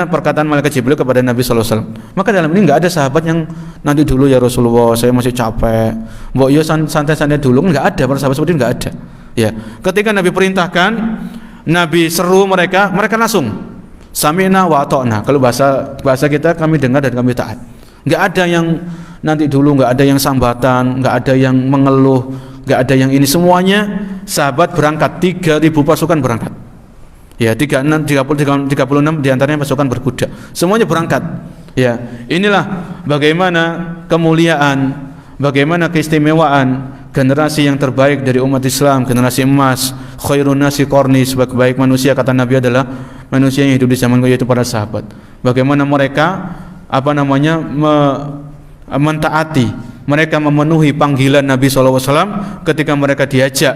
perkataan malaikat Jibril kepada Nabi sallallahu alaihi wasallam. Maka dalam ini enggak ada sahabat yang nanti dulu ya Rasulullah, saya masih capek. Mbok yo santai-santai dulu, enggak ada, para sahabat seperti itu enggak ada. Ya, ketika Nabi perintahkan, Nabi seru mereka langsung sami'na wa ata'na. Kalau bahasa kita, kami dengar dan kami taat. Enggak ada yang nanti dulu nggak ada yang sambatan, nggak ada yang mengeluh, nggak ada yang ini, semuanya sahabat berangkat, 3.000 pasukan berangkat. Ya, 36 diantaranya pasukan berkuda. Semuanya berangkat. Ya, inilah bagaimana kemuliaan, bagaimana keistimewaan generasi yang terbaik dari umat Islam, generasi emas, khairun nasi qarni, sebaik-baik manusia kata Nabi adalah manusia yang hidup di zamanku, yaitu para sahabat. Bagaimana mereka mentaati, mereka memenuhi panggilan Nabi SAW ketika mereka diajak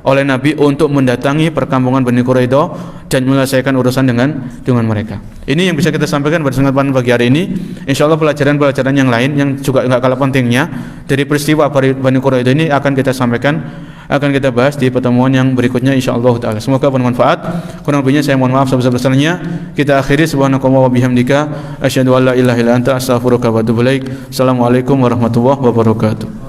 oleh Nabi untuk mendatangi perkampungan Bani Quraidah dan menyelesaikan urusan dengan mereka. Ini yang bisa kita sampaikan pada kesempatan pagi hari ini. Insyaallah pelajaran-pelajaran yang lain yang juga enggak kalah pentingnya dari peristiwa Bani Quraidah ini akan kita sampaikan, akan kita bahas di pertemuan yang berikutnya insyaallah taala. Semoga bermanfaat. Kurang lebihnya saya mohon maaf sebesar-besarnya. Kita akhiri subhanakallahumma wa bihamdika asyhadu an la ilaha illa anta astaghfiruka wa atubu ilaik. Assalamualaikum warahmatullahi wabarakatuh.